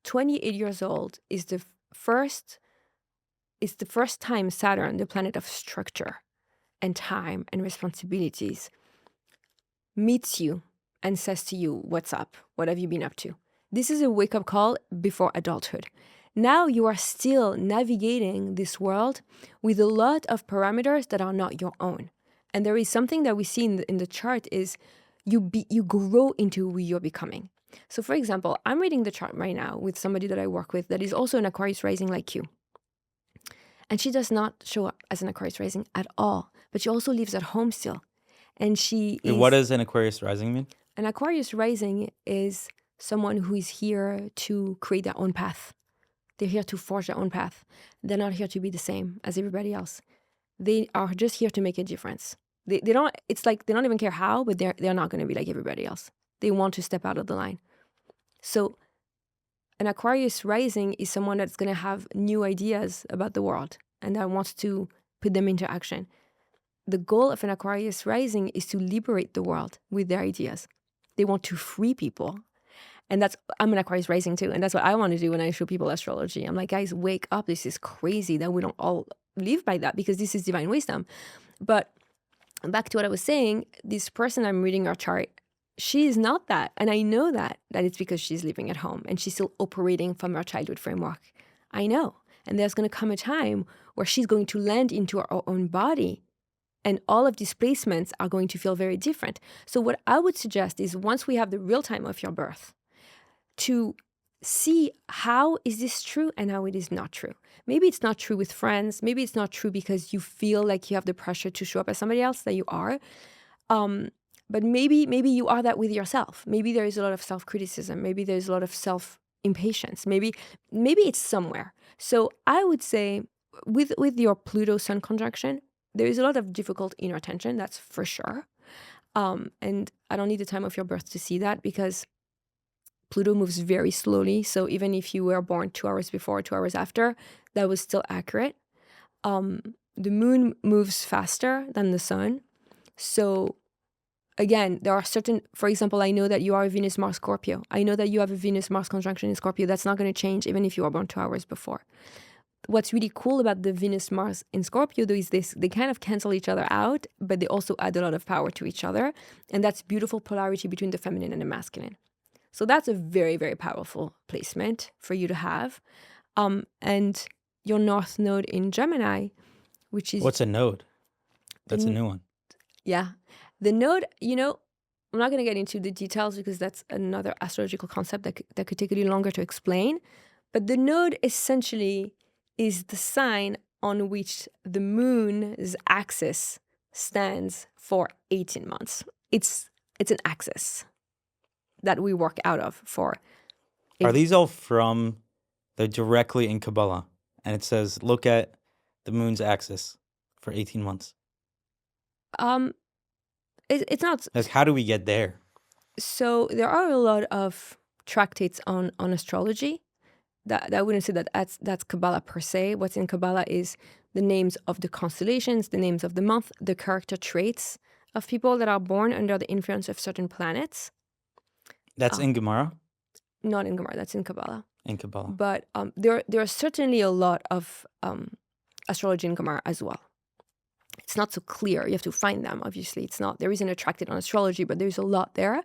28 years old is the first time Saturn, the planet of structure and time and responsibilities, meets you and says to you, what's up? What have you been up to? This is a wake-up call before adulthood. Now you are still navigating this world with a lot of parameters that are not your own. And there is something that we see in the chart is you grow into who you're becoming. So for example, I'm reading the chart right now with somebody that I work with that is also an Aquarius rising like you. And she does not show up as an Aquarius rising at all, but she also lives at home still. And she is... What does an Aquarius rising mean? An Aquarius rising is someone who is here to create their own path. They're here to forge their own path. They're not here to be the same as everybody else. They are just here to make a difference. They don't, it's like they don't even care how, but they're not going to be like everybody else. They want to step out of the line. So an Aquarius rising is someone that's going to have new ideas about the world and that wants to put them into action. The goal of an Aquarius rising is to liberate the world with their ideas. They want to free people. And I'm an Aquarius rising too. And that's what I want to do when I show people astrology. I'm like, guys, wake up. This is crazy that we don't all live by that because this is divine wisdom. But back to what I was saying, this person I'm reading her chart, she is not that. And I know that it's because she's living at home and she's still operating from her childhood framework. I know. And there's going to come a time where she's going to land into her own body. And all of these placements are going to feel very different. So what I would suggest is once we have the real time of your birth, to see how is this true and how it is not true. Maybe it's not true with friends. Maybe it's not true because you feel like you have the pressure to show up as somebody else that you are. But maybe you are that with yourself. Maybe there is a lot of self-criticism. Maybe there's a lot of self-impatience. Maybe it's somewhere. So I would say with your Pluto-Sun conjunction, there is a lot of difficult inner tension, that's for sure. And I don't need the time of your birth to see that because Pluto moves very slowly. So even if you were born 2 hours before, 2 hours after, that was still accurate. The moon moves faster than the sun. So again, there are certain, for example, I know that you are a Venus-Mars Scorpio. I know that you have a Venus-Mars conjunction in Scorpio. That's not going to change even if you were born 2 hours before. What's really cool about the Venus-Mars in Scorpio, though, is they kind of cancel each other out, but they also add a lot of power to each other. And that's beautiful polarity between the feminine and the masculine. So that's a very, very powerful placement for you to have. And your North Node in Gemini, which is... What's a node? That's a new one. Yeah. The node, I'm not going to get into the details because that's another astrological concept that could take a little longer to explain. But the node essentially is the sign on which the moon's axis stands for 18 months. It's an axis that we work out of for. Are these all from, they're directly in Kabbalah, and it says, look at the moon's axis for 18 months. It's not... Like, how do we get there? So there are a lot of tractates on astrology. That I wouldn't say that's Kabbalah per se. What's in Kabbalah is the names of the constellations, the names of the month, the character traits of people that are born under the influence of certain planets. That's in Gemara? Not in Gemara, that's in Kabbalah. In Kabbalah. But there are certainly a lot of astrology in Gemara as well. It's not so clear. You have to find them, obviously. There isn't a tractate on astrology, but there's a lot there.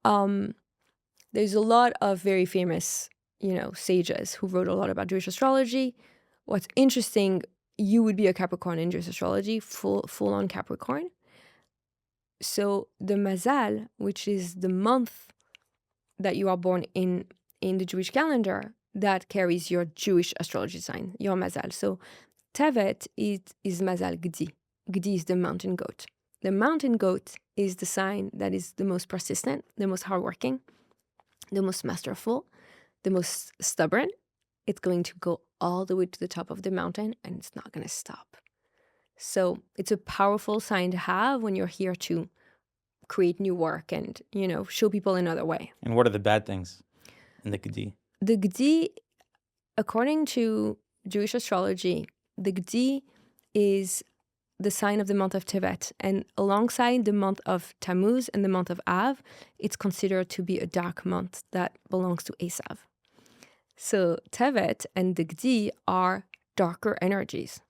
There's a lot of very famous sages who wrote a lot about Jewish astrology. What's interesting, you would be a Capricorn in Jewish astrology, full on Capricorn. So the Mazal, which is the month that you are born in the Jewish calendar, that carries your Jewish astrology sign, your Mazal. So Tevet is Mazal Gdi. Gdi is the mountain goat. The mountain goat is the sign that is the most persistent, the most hardworking, the most masterful, the most stubborn. It's going to go all the way to the top of the mountain and it's not going to stop. So it's a powerful sign to have when you're here to create new work and, show people another way. And what are the bad things in the Gdi? The Gdi, according to Jewish astrology, the Gdi is the sign of the month of Tevet. And alongside the month of Tammuz and the month of Av, it's considered to be a dark month that belongs to Esav. So Tevet and the Gdi are darker energies.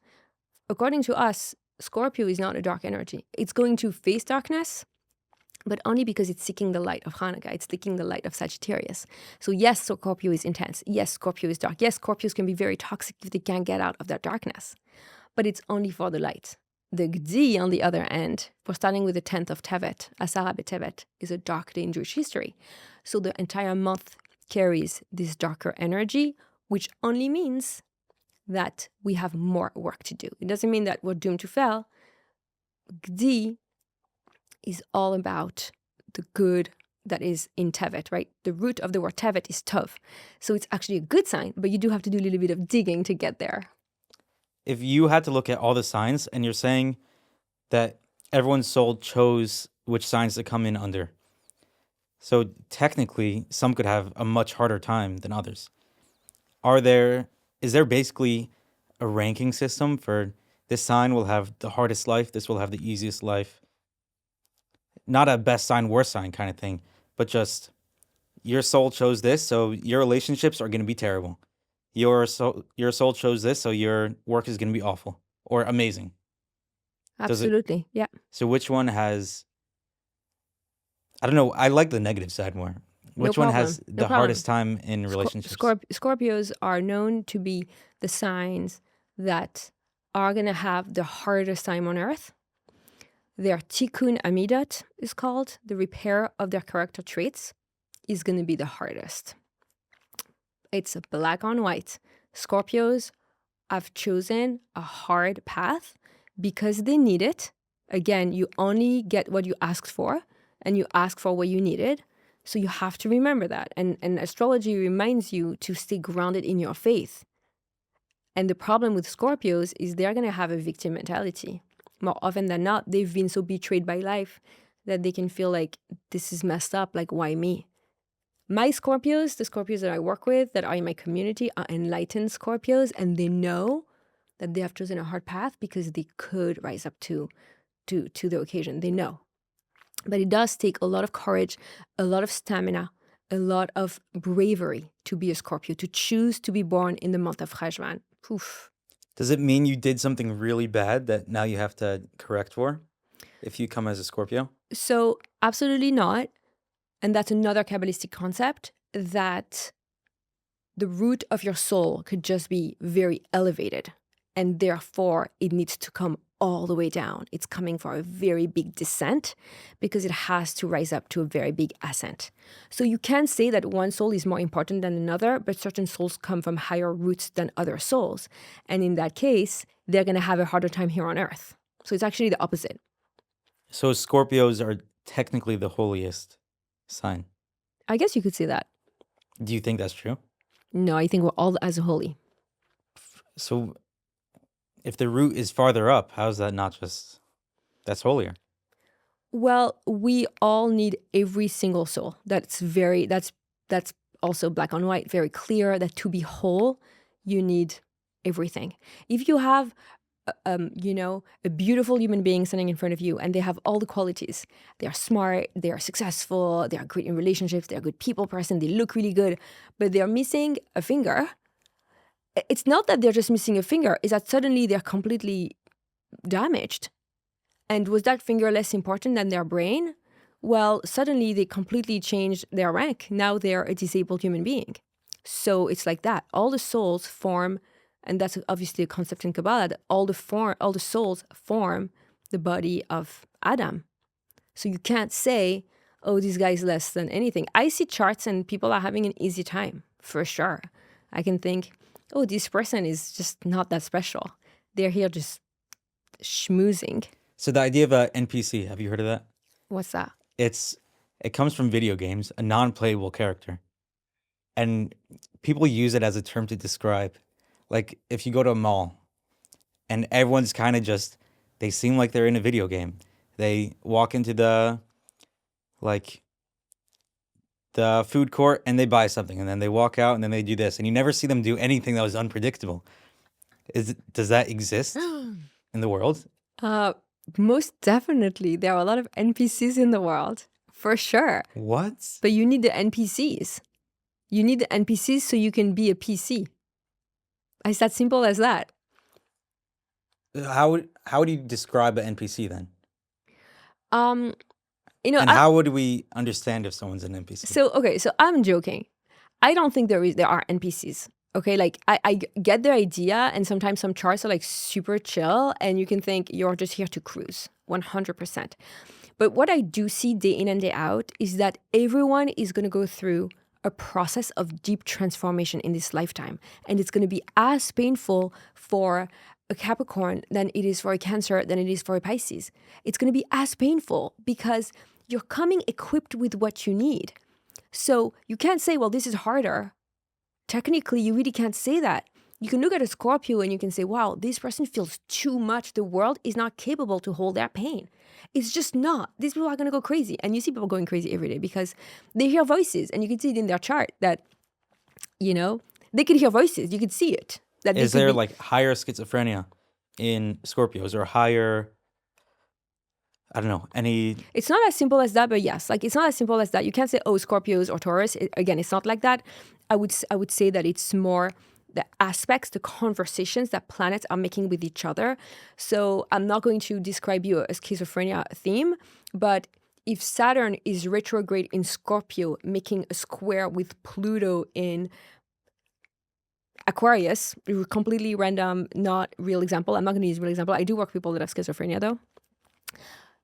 According to us, Scorpio is not a dark energy. It's going to face darkness, but only because it's seeking the light of Hanukkah. It's seeking the light of Sagittarius. So yes, Scorpio is intense. Yes, Scorpio is dark. Yes, Scorpios can be very toxic if they can't get out of that darkness. But it's only for the light. The Gdi, on the other end, for starting with the 10th of Tevet, Asara B'Tevet, is a dark day in Jewish history. So the entire month carries this darker energy, which only means that we have more work to do. It doesn't mean that we're doomed to fail. Gdi is all about the good that is in Tevet, right? The root of the word Tevet is Tov. So it's actually a good sign, but you do have to do a little bit of digging to get there. If you had to look at all the signs and you're saying that everyone's soul chose which signs to come in under, so technically some could have a much harder time than others. Is there basically a ranking system for this sign will have the hardest life, this will have the easiest life? Not a best sign, worst sign kind of thing, but just your soul chose this, so your relationships are going to be terrible. Your soul chose this, so your work is going to be awful or amazing. Absolutely, yeah. So which one has, I don't know, I like the negative side more. Which one has the hardest time in relationships? Scorpios are known to be the signs that are going to have the hardest time on earth. Their tikkun amidot is called, the repair of their character traits, is going to be the hardest. It's black on white. Scorpios have chosen a hard path because they need it. Again, you only get what you asked for, and you ask for what you needed. So you have to remember that. And astrology reminds you to stay grounded in your faith. And the problem with Scorpios is they're going to have a victim mentality. More often than not, they've been so betrayed by life that they can feel like, this is messed up, like, why me? My Scorpios, the Scorpios that I work with, that are in my community, are enlightened Scorpios, and they know that they have chosen a hard path because they could rise up to the occasion. They know. But it does take a lot of courage, a lot of stamina, a lot of bravery to be a Scorpio, to choose to be born in the month of Cheshvan. Poof. Does it mean you did something really bad that now you have to correct for if you come as a Scorpio? So absolutely not. And that's another Kabbalistic concept, that the root of your soul could just be very elevated. And therefore, it needs to come all the way down. It's coming for a very big descent because it has to rise up to a very big ascent. So you can say that one soul is more important than another, but certain souls come from higher roots than other souls. And in that case, they're going to have a harder time here on earth. So it's actually the opposite. So Scorpios are technically the holiest sign. I guess you could say that. Do you think that's true? No, I think we're all as holy. So if the root is farther up, how is that not just, that's holier? Well, we all need every single soul. That's also black on white, very clear that to be whole, you need everything. If you have a beautiful human being standing in front of you and they have all the qualities, they are smart, they are successful, they are great in relationships, they're a good people person, they look really good, but they're missing a finger. It's not that they're just missing a finger, it's that suddenly they're completely damaged. And was that finger less important than their brain? Well, suddenly they completely changed their rank. Now they're a disabled human being. So it's like that. All the souls form, and that's obviously a concept in Kabbalah, that all the souls form the body of Adam. So you can't say, oh, this guy is less than anything. I see charts and people are having an easy time, for sure. I can think, oh, this person is just not that special. They're here just schmoozing. So the idea of a NPC, have you heard of that? What's that? It comes from video games, a non-playable character. And people use it as a term to describe. Like if you go to a mall and everyone's kind of just, they seem like they're in a video game. They walk into the food court and they buy something, and then they walk out and then they do this, and you never see them do anything that was unpredictable. Does that exist in the world? Most definitely. There are a lot of NPCs in the world, for sure. What? But you need the NPCs. You need the NPCs so you can be a PC. It's that simple as that. How would you describe an NPC then? And how would we understand if someone's an NPC? So I'm joking. I don't think there are NPCs. Okay, like I get the idea, and sometimes some charts are like super chill, and you can think you're just here to cruise, 100%. But what I do see day in and day out is that everyone is going to go through a process of deep transformation in this lifetime, and it's going to be as painful for a Capricorn than it is for a Cancer, than it is for a Pisces. It's going to be as painful because you're coming equipped with what you need. So you can't say, well, this is harder. Technically, you really can't say that. You can look at a Scorpio and you can say, wow, this person feels too much. The world is not capable to hold that pain. It's just not. These people are going to go crazy. And you see people going crazy every day because they hear voices, and you can see it in their chart that, they could hear voices. You could see it. Is there like higher schizophrenia in Scorpios, or higher, I don't know, any... It's not as simple as that, but yes, like it's not as simple as that. You can't say, oh, Scorpios or Taurus. Again, it's not like that. I would say that it's more the aspects, the conversations that planets are making with each other. So I'm not going to describe you a schizophrenia theme, but if Saturn is retrograde in Scorpio, making a square with Pluto in Aquarius, completely random, not real example. I'm not going to use real example. I do work with people that have schizophrenia though.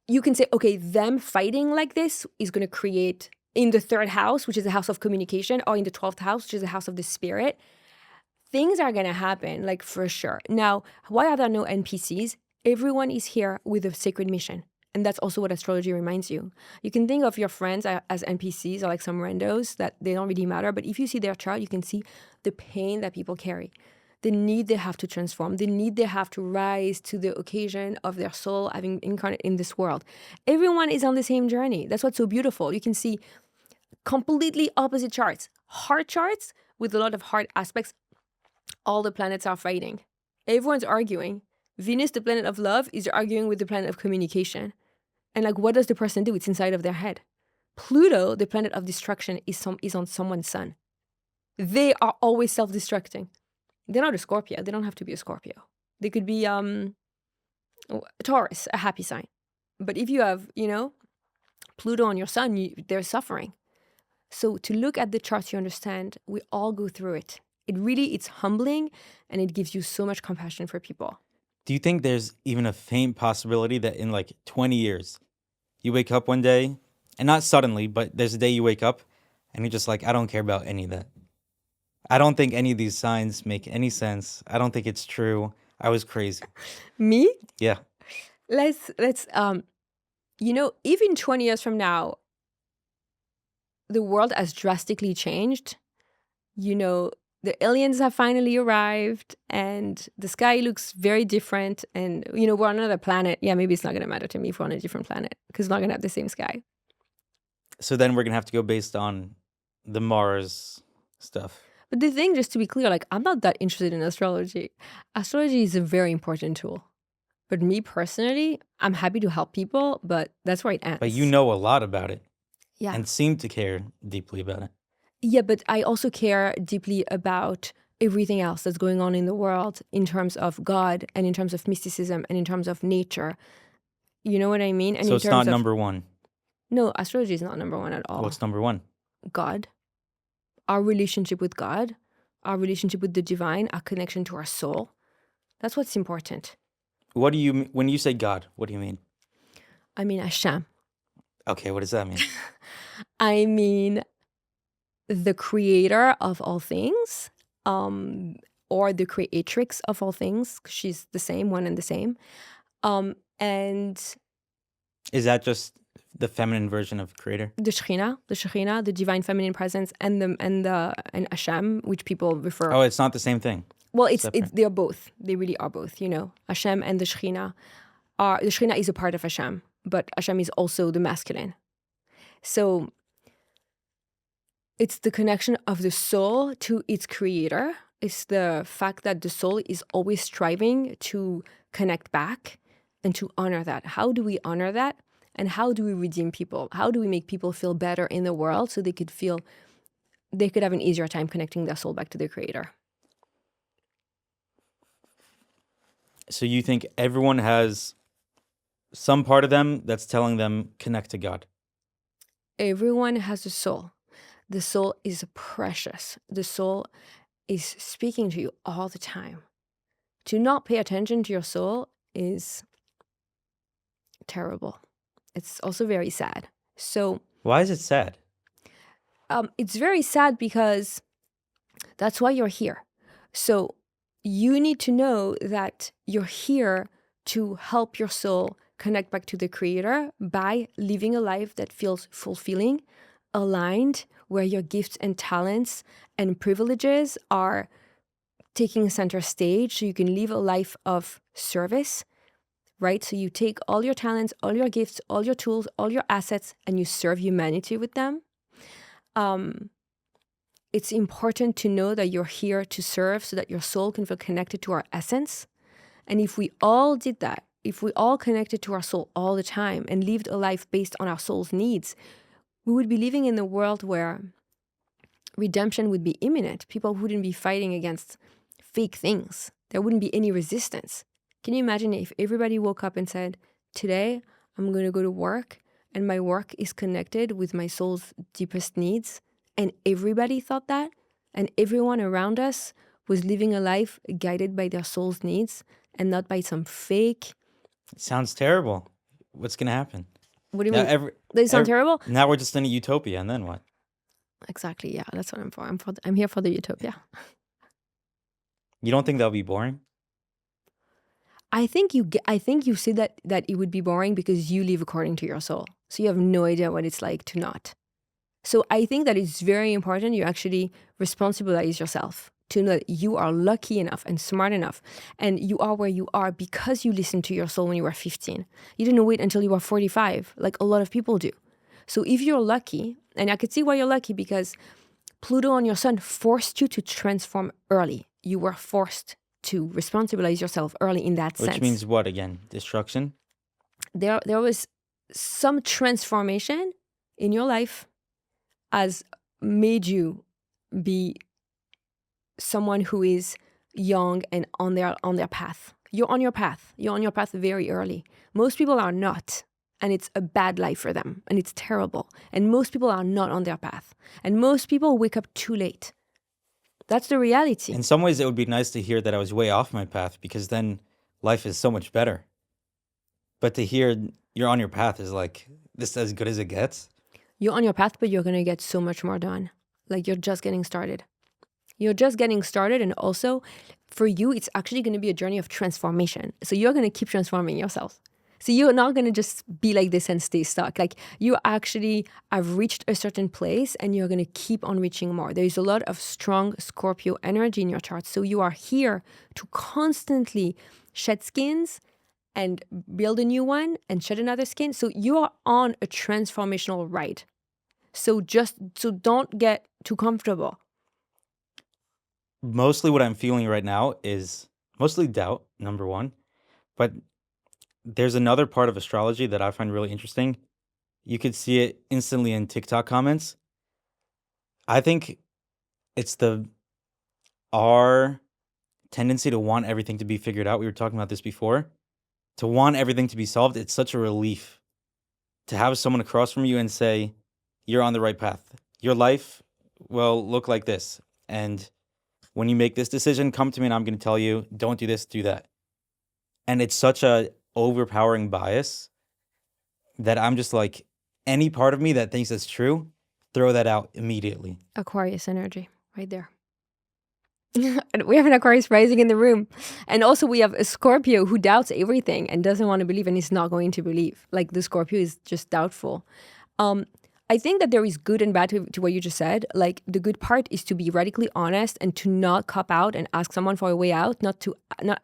You can say, okay, them fighting like this is going to create in the third house, which is the house of communication, or in the 12th house, which is the house of the spirit. Things are going to happen, like for sure. Now, why are there no NPCs? Everyone is here with a sacred mission. And that's also what astrology reminds you. You can think of your friends as NPCs or like some randos that they don't really matter. But if you see their chart, you can see the pain that people carry, the need they have to transform, the need they have to rise to the occasion of their soul having incarnate in this world. Everyone is on the same journey. That's what's so beautiful. You can see completely opposite charts, hard charts with a lot of hard aspects. All the planets are fighting. Everyone's arguing. Venus, the planet of love, is arguing with the planet of communication. And like, what does the person do? It's inside of their head. Pluto, the planet of destruction, is on someone's sun. They are always self-destructing. They're not a Scorpio. They don't have to be a Scorpio. They could be Taurus, a happy sign. But if you have, Pluto on your sun, they're suffering. So to look at the charts, you understand, we all go through it. It's humbling, and it gives you so much compassion for people. Do you think there's even a faint possibility that in like 20 years, you wake up one day, and not suddenly, but there's a day you wake up, and you're just like, I don't care about any of that. I don't think any of these signs make any sense. I don't think it's true. I was crazy. Me? Yeah. Let's even 20 years from now, the world has drastically changed. The aliens have finally arrived, and the sky looks very different. And, we're on another planet. Yeah, maybe it's not going to matter to me if we're on a different planet, because we're not going to have the same sky. So then we're going to have to go based on the Mars stuff. But the thing, just to be clear, like, I'm not that interested in astrology. Astrology is a very important tool. But me personally, I'm happy to help people, but that's where it ends. But you know a lot about it. Yeah. And seem to care deeply about it. Yeah, but I also care deeply about everything else that's going on in the world in terms of God and in terms of mysticism and in terms of nature. You know what I mean? And so it's not number one? No, astrology is not number one at all. What's number one? God. our relationship with God, our relationship with the divine, our connection to our soul. That's what's important. What do you when you say God? What do you mean? I mean, Hashem. Okay, what does that mean? I mean, the creator of all things, or the creatrix of all things. She's the same, one and the same. And Is that just the feminine version of creator? the Shekhinah, the divine feminine presence, and Hashem, which people refer. Oh, it's not the same thing. Well, it's Separate. they're both. They really are both. Hashem and the Shekhinah is a part of Hashem, but Hashem is also the masculine. So it's the connection of the soul to its creator. It's the fact that the soul is always striving to connect back and to honor that. How do we honor that? And how do we redeem people? How do we make people feel better in the world so they could have an easier time connecting their soul back to their creator? So you think everyone has some part of them that's telling them connect to God? Everyone has a soul. The soul is precious. The soul is speaking to you all the time. To not pay attention to your soul is terrible. It's also very sad. So Why is it sad? it's very sad because that's why you're here. So you need to know that you're here to help your soul connect back to the creator by living a life that feels fulfilling, aligned, where your gifts and talents and privileges are taking center stage so you can live a life of service, right? So you take all your talents, all your gifts, all your tools, all your assets, and you serve humanity with them. It's important to know that you're here to serve so that your soul can feel connected to our essence. And if we all did that, if we all connected to our soul all the time and lived a life based on our soul's needs, we would be living in a world where redemption would be imminent. People wouldn't be fighting against fake things. There wouldn't be any resistance. Can you imagine if everybody woke up and said, today I'm going to go to work and my work is connected with my soul's deepest needs, and everybody thought that, and everyone around us was living a life guided by their soul's needs and not by some fake. It sounds terrible. What's going to happen? What do you Now, mean? They sound terrible? Now we're just in a utopia, and then what? Exactly. Yeah, that's what I'm for. I'm here for the utopia. You don't think that'll be boring? I think you say that it would be boring because you live according to your soul. So you have no idea what it's like to not. So I think that it's very important you actually responsibilize yourself to know that you are lucky enough and smart enough and you are where you are because you listened to your soul when you were 15. You didn't wait until you were 45 like a lot of people do. So if you're lucky, and I could see why you're lucky because Pluto on your sun forced you to transform early. You were forced to responsibilize yourself early in that sense. Which means what again? Destruction? There was some transformation in your life as made you be someone who is young and on their path. You're on your path. You're on your path very early. Most people are not, and it's a bad life for them, and it's terrible. And most people are not on their path. And most people wake up too late. That's the reality. In some ways, it would be nice to hear that I was way off my path because then life is so much better. But to hear you're on your path is like, this is as good as it gets. You're on your path, but you're going to get so much more done. Like you're just getting started. You're just getting started. And also for you, it's actually going to be a journey of transformation. So you're going to keep transforming yourself. So you're not going to just be like this and stay stuck. Like you actually have reached a certain place and you're going to keep on reaching more. There's a lot of strong Scorpio energy in your chart. So you are here to constantly shed skins and build a new one and shed another skin. So you are on a transformational ride. So don't get too comfortable. Mostly what I'm feeling right now is mostly doubt, number one. But there's another part of astrology that I find really interesting. You could see it instantly in TikTok comments. I think it's our tendency to want everything to be figured out. We were talking about this before. To want everything to be solved, it's such a relief to have someone across from you and say, you're on the right path. Your life will look like this. And when you make this decision, come to me and I'm going to tell you, don't do this, do that. And it's such a overpowering bias that I'm just like, any part of me that thinks it's true, throw that out immediately. Aquarius energy right there. We have an Aquarius rising in the room. And also we have a Scorpio who doubts everything and doesn't want to believe and is not going to believe. Like the Scorpio is just doubtful. I think that there is good and bad to what you just said. Like the good part is to be radically honest and to not cop out and ask someone for a way out, not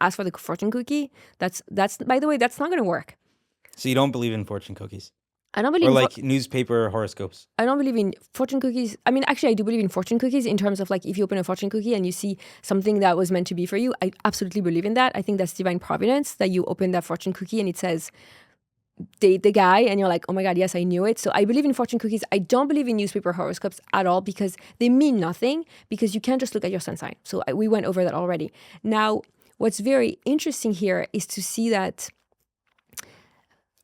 ask for the fortune cookie. That's by the way, that's not going to work. So you don't believe in fortune cookies? I don't believe Or in like newspaper horoscopes? I don't believe in fortune cookies. I mean, actually, I do believe in fortune cookies in terms of like if you open a fortune cookie and you see something that was meant to be for you, I absolutely believe in that. I think that's divine providence that you open that fortune cookie and it says, date the guy, and you're like, oh my God, yes, I knew it. So I believe in fortune cookies. I don't believe in newspaper horoscopes at all because they mean nothing, because you can't just look at your sun sign. So we went over that already. Now, what's very interesting here is to see that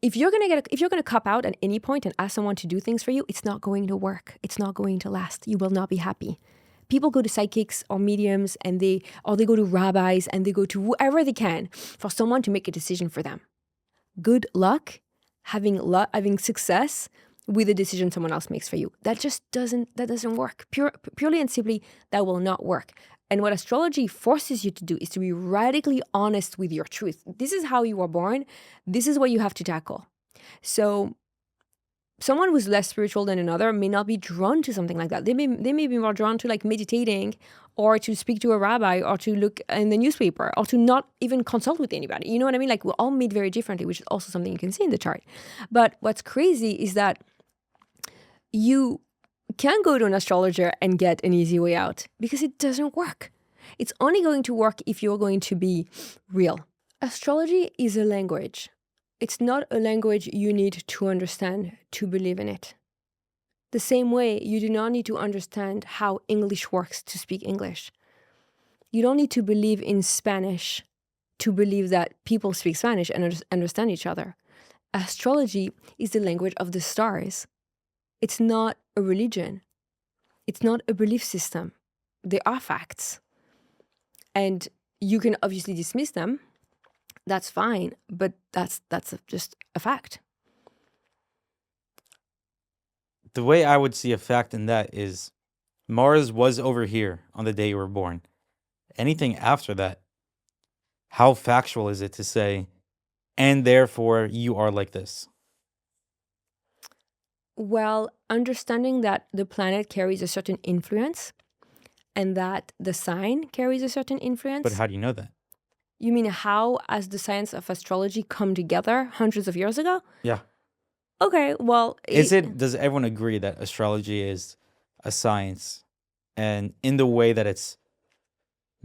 if you're gonna cop out at any point and ask someone to do things for you, it's not going to work. It's not going to last. You will not be happy. People go to psychics or mediums and they go to rabbis and they go to whoever they can for someone to make a decision for them. Good luck having success with a decision someone else makes for you. That doesn't work. Purely and simply, that will not work. And what astrology forces you to do is to be radically honest with your truth. This is how you were born. This is what you have to tackle. So someone who's less spiritual than another may not be drawn to something like that. They may be more drawn to like meditating or to speak to a rabbi or to look in the newspaper or to not even consult with anybody. You know what I mean? Like we're all made very differently, which is also something you can see in the chart. But what's crazy is that you can go to an astrologer and get an easy way out because it doesn't work. It's only going to work if you're going to be real. Astrology is a language. It's not a language you need to understand to believe in it. The same way you do not need to understand how English works to speak English. You don't need to believe in Spanish to believe that people speak Spanish and understand each other. Astrology is the language of the stars. It's not a religion. It's not a belief system. They are facts. And you can obviously dismiss them. That's fine, but that's just a fact. The way I would see a fact in that is Mars was over here on the day you were born. Anything after that, how factual is it to say, and therefore you are like this? Well, understanding that the planet carries a certain influence and that the sign carries a certain influence. But how do you know that? You mean how, as the science of astrology come together hundreds of years ago? Yeah. Okay, well... Does everyone agree that astrology is a science and in the way that it's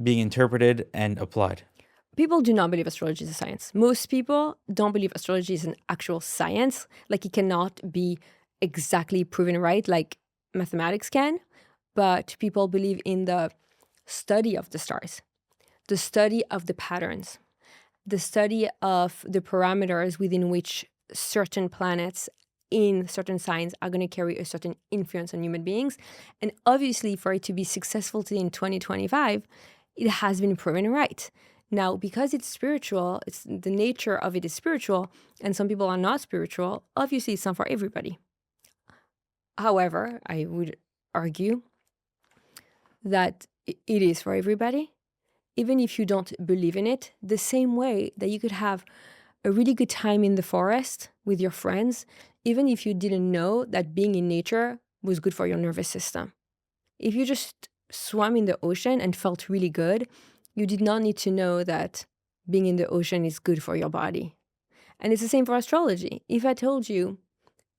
being interpreted and applied? People do not believe astrology is a science. Most people don't believe astrology is an actual science. Like it cannot be exactly proven right like mathematics can. But people believe in the study of the stars, the study of the patterns, the study of the parameters within which certain planets in certain signs are going to carry a certain influence on human beings. And obviously, for it to be successful today in 2025, it has been proven right. Now, because it's spiritual, it's the nature of it is spiritual, and some people are not spiritual, obviously it's not for everybody. However, I would argue that it is for everybody, even if you don't believe in it, the same way that you could have a really good time in the forest with your friends, even if you didn't know that being in nature was good for your nervous system. If you just swam in the ocean and felt really good, you did not need to know that being in the ocean is good for your body. And it's the same for astrology. If I told you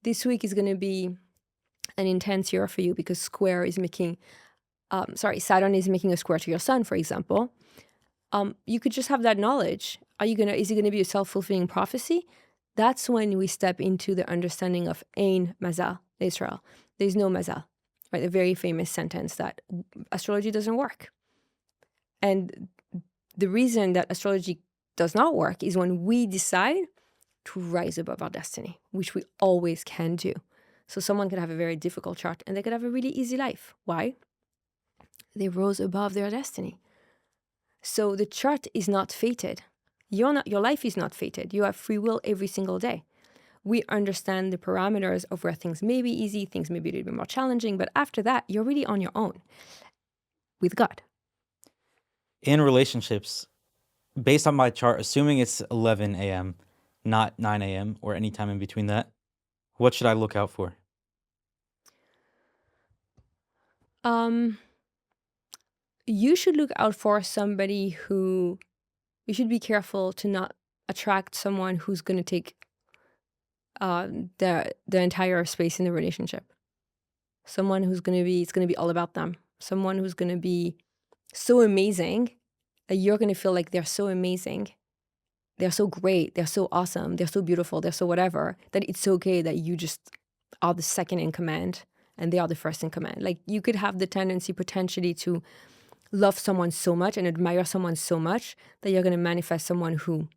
this week is going to be an intense year for you because Saturn is making a square to your sun, for example, you could just have that knowledge. Is it going to be a self-fulfilling prophecy? That's when we step into the understanding of Ein Mazal Israel. There's no Mazal, right? A very famous sentence that astrology doesn't work. And the reason that astrology does not work is when we decide to rise above our destiny, which we always can do. So someone could have a very difficult chart and they could have a really easy life. Why? They rose above their destiny. So the chart is not fated. Your life is not fated. You have free will every single day. We understand the parameters of where things may be easy, things may be a little bit more challenging, but after that, you're really on your own with God. In relationships, based on my chart, assuming it's 11 a.m., not 9 a.m. or any time in between that, what should I look out for? You should look out for somebody who, you should be careful to not attract someone who's going to take the entire space in the relationship. Someone who's going to be, it's going to be all about them. Someone who's going to be so amazing that you're going to feel like they're so amazing. They're so great. They're so awesome. They're so beautiful. They're so whatever, that it's okay that you just are the second in command and they are the first in command. Like you could have the tendency potentially to love someone so much and admire someone so much that you're going to manifest someone who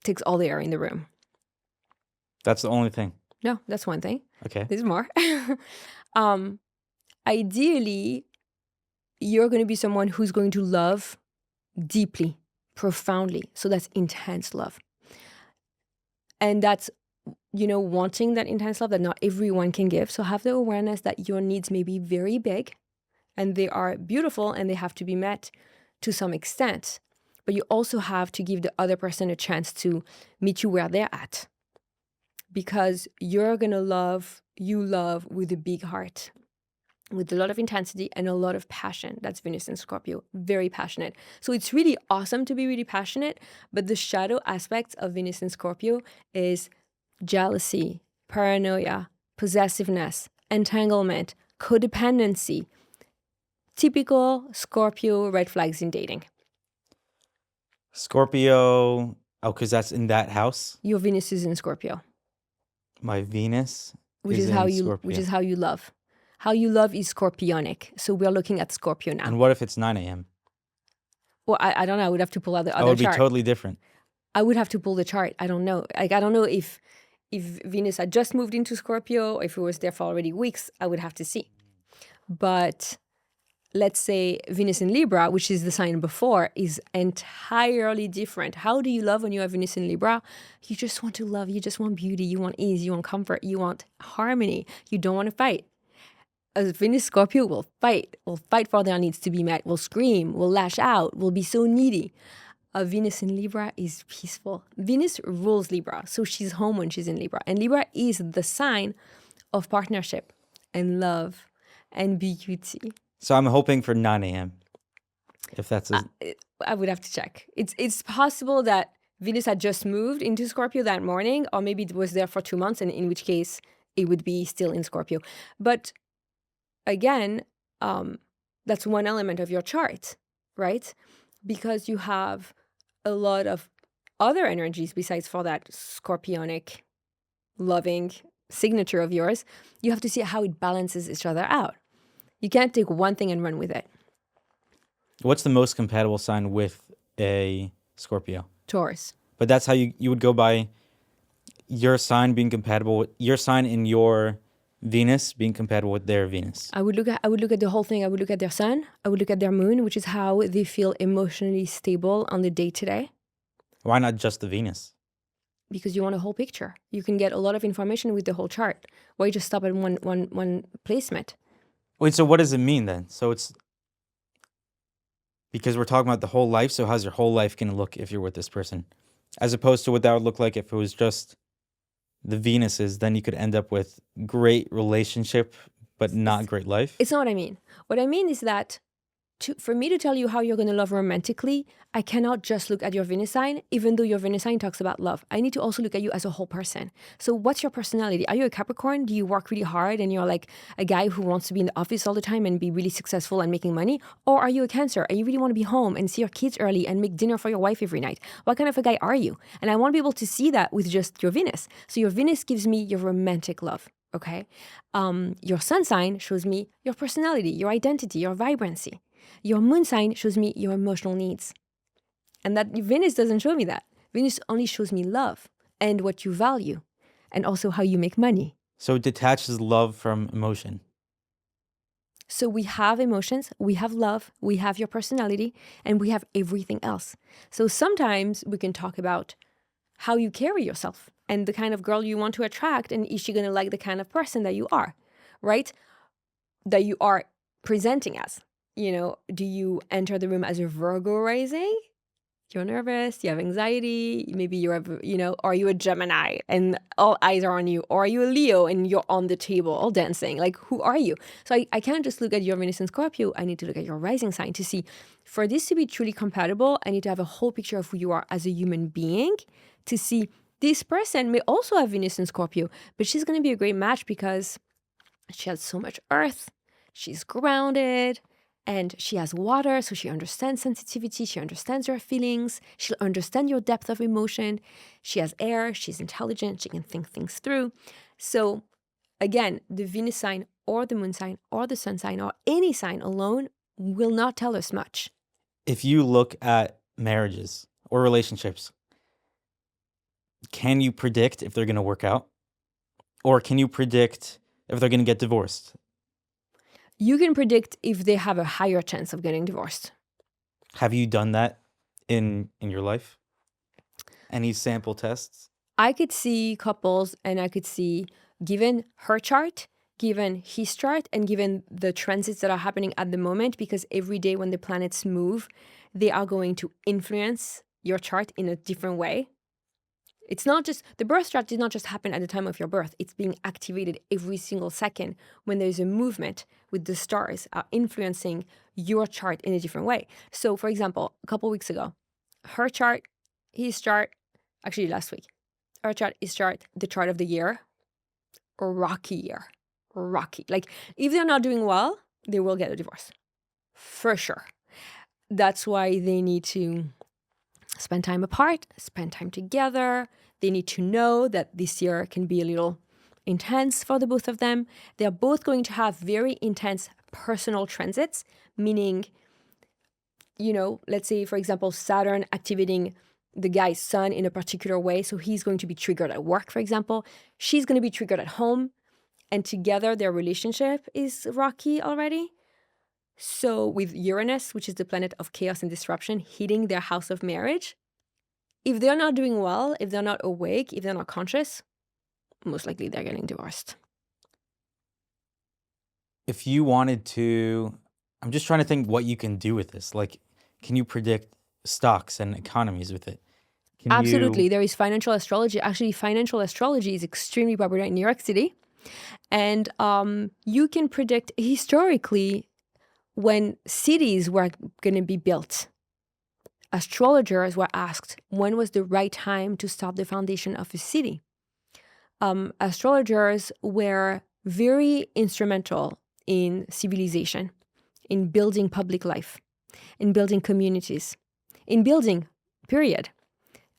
takes all the air in the room. That's the only thing. No, that's one thing. Okay. There's more. Ideally, you're going to be someone who's going to love deeply, profoundly. So that's intense love. And that's, wanting that intense love that not everyone can give. So have the awareness that your needs may be very big and they are beautiful and they have to be met to some extent. But you also have to give the other person a chance to meet you where they're at. Because you're going to love with a big heart, with a lot of intensity and a lot of passion. That's Venus in Scorpio, very passionate. So it's really awesome to be really passionate, but the shadow aspects of Venus in Scorpio is jealousy, paranoia, possessiveness, entanglement, codependency. Typical Scorpio red flags in dating. Scorpio, because that's in that house. Your Venus is in Scorpio. My Venus which is is how in you Scorpio. which is how you love. How you love is scorpionic. So we're looking at Scorpio now. And what if it's 9 a.m.? Well, I don't know. I would have to pull out the That other would be chart. totally different. I would have to pull the chart. I don't know. Like I don't know if Venus had just moved into Scorpio, if it was there for already weeks, I would have to see. But let's say Venus in Libra, which is the sign before, is entirely different. How do you love when you have Venus in Libra? You just want to love. You just want beauty. You want ease. You want comfort. You want harmony. You don't want to fight. A Venus Scorpio will fight for their needs to be met, will scream, will lash out, will be so needy. A Venus in Libra is peaceful. Venus rules Libra, so she's home when she's in Libra. And Libra is the sign of partnership and love and beauty. So I'm hoping for 9 a.m. If that's I would have to check. It's possible that Venus had just moved into Scorpio that morning, or maybe it was there for 2 months, and in which case it would be still in Scorpio. But again, that's one element of your chart, right? Because you have a lot of other energies besides for that scorpionic, loving signature of yours. You have to see how it balances each other out. You can't take one thing and run with it. What's the most compatible sign with a Scorpio? Taurus. But that's how you would go by your sign being compatible with your sign in your Venus being compatible with their Venus. I would look at the whole thing. I would look at their sun. I would look at their moon, which is how they feel emotionally stable on the day-to-day. Why not just the Venus? Because you want a whole picture. You can get a lot of information with the whole chart. Why just stop at one placement? Wait, so what does it mean then? So it's because we're talking about the whole life. So how's your whole life going to look if you're with this person? As opposed to what that would look like if it was just the Venuses, then you could end up with great relationship, but not great life. It's not what I mean. What I mean is that for me to tell you how you're going to love romantically, I cannot just look at your Venus sign, even though your Venus sign talks about love. I need to also look at you as a whole person. So what's your personality? Are you a Capricorn? Do you work really hard and you're like a guy who wants to be in the office all the time and be really successful and making money? Or are you a Cancer and you really want to be home and see your kids early and make dinner for your wife every night? What kind of a guy are you? And I want to be able to see that with just your Venus. So your Venus gives me your romantic love. Okay. Your sun sign shows me your personality, your identity, your vibrancy. Your moon sign shows me your emotional needs. And that Venus doesn't show me that. Venus only shows me love and what you value and also how you make money. So it detaches love from emotion. So we have emotions, we have love, we have your personality, and we have everything else. So sometimes we can talk about how you carry yourself and the kind of girl you want to attract, and is she going to like the kind of person that you are, right? That you are presenting as. Do you enter the room as a Virgo rising? You're nervous, you have anxiety, maybe are you a Gemini and all eyes are on you? Or are you a Leo and you're on the table all dancing? Like, who are you? So I can't just look at your Venus and Scorpio. I need to look at your rising sign to see, for this to be truly compatible, I need to have a whole picture of who you are as a human being to see this person may also have Venus and Scorpio, but she's going to be a great match because she has so much earth, she's grounded, and she has water, so she understands sensitivity, she understands your feelings, she'll understand your depth of emotion. She has air, she's intelligent, she can think things through. So again, the Venus sign or the moon sign or the sun sign or any sign alone will not tell us much. If you look at marriages or relationships, can you predict if they're going to work out? Or can you predict if they're going to get divorced? You can predict if they have a higher chance of getting divorced. Have you done that in your life? Any sample tests? I could see couples and I could see, given her chart, given his chart, and given the transits that are happening at the moment, because every day when the planets move, they are going to influence your chart in a different way. It's not just, the birth chart did not just happen at the time of your birth. It's being activated every single second when there's a movement with the stars are influencing your chart in a different way. So for example, a couple weeks ago, her chart, his chart, actually last week, her chart, his chart, the chart of the year, rocky year, rocky. Like if they're not doing well, they will get a divorce, for sure. That's why they need to spend time apart, spend time together. They need to know that this year can be a little intense for the both of them. They're both going to have very intense personal transits, meaning, let's say, for example, Saturn activating the guy's sun in a particular way. So he's going to be triggered at work, for example. She's going to be triggered at home. And together their relationship is rocky already. So with Uranus, which is the planet of chaos and disruption, hitting their house of marriage, if they're not doing well, if they're not awake, if they're not conscious, most likely they're getting divorced. If you wanted to, I'm just trying to think what you can do with this. Like, can you predict stocks and economies with it? Absolutely. There is financial astrology. Actually, financial astrology is extremely popular in New York City. And you can predict historically when cities were going to be built. Astrologers were asked when was the right time to start the foundation of a city. Astrologers were very instrumental in civilization, in building public life, in building communities, in building, period.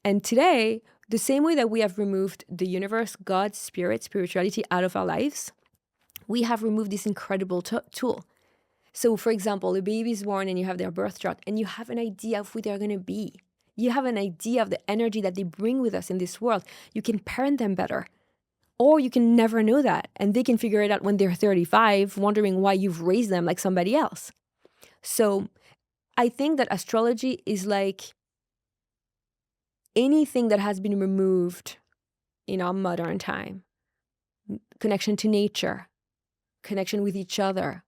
And today, the same way that we have removed the universe, God, spirit, spirituality out of our lives, we have removed this incredible tool. So, for example, a baby is born and you have their birth chart and you have an idea of who they're going to be. You have an idea of the energy that they bring with us in this world. You can parent them better. Or you can never know that. And they can figure it out when they're 35, wondering why you've raised them like somebody else. So I think that astrology is like anything that has been removed in our modern time. Connection to nature, connection with each other,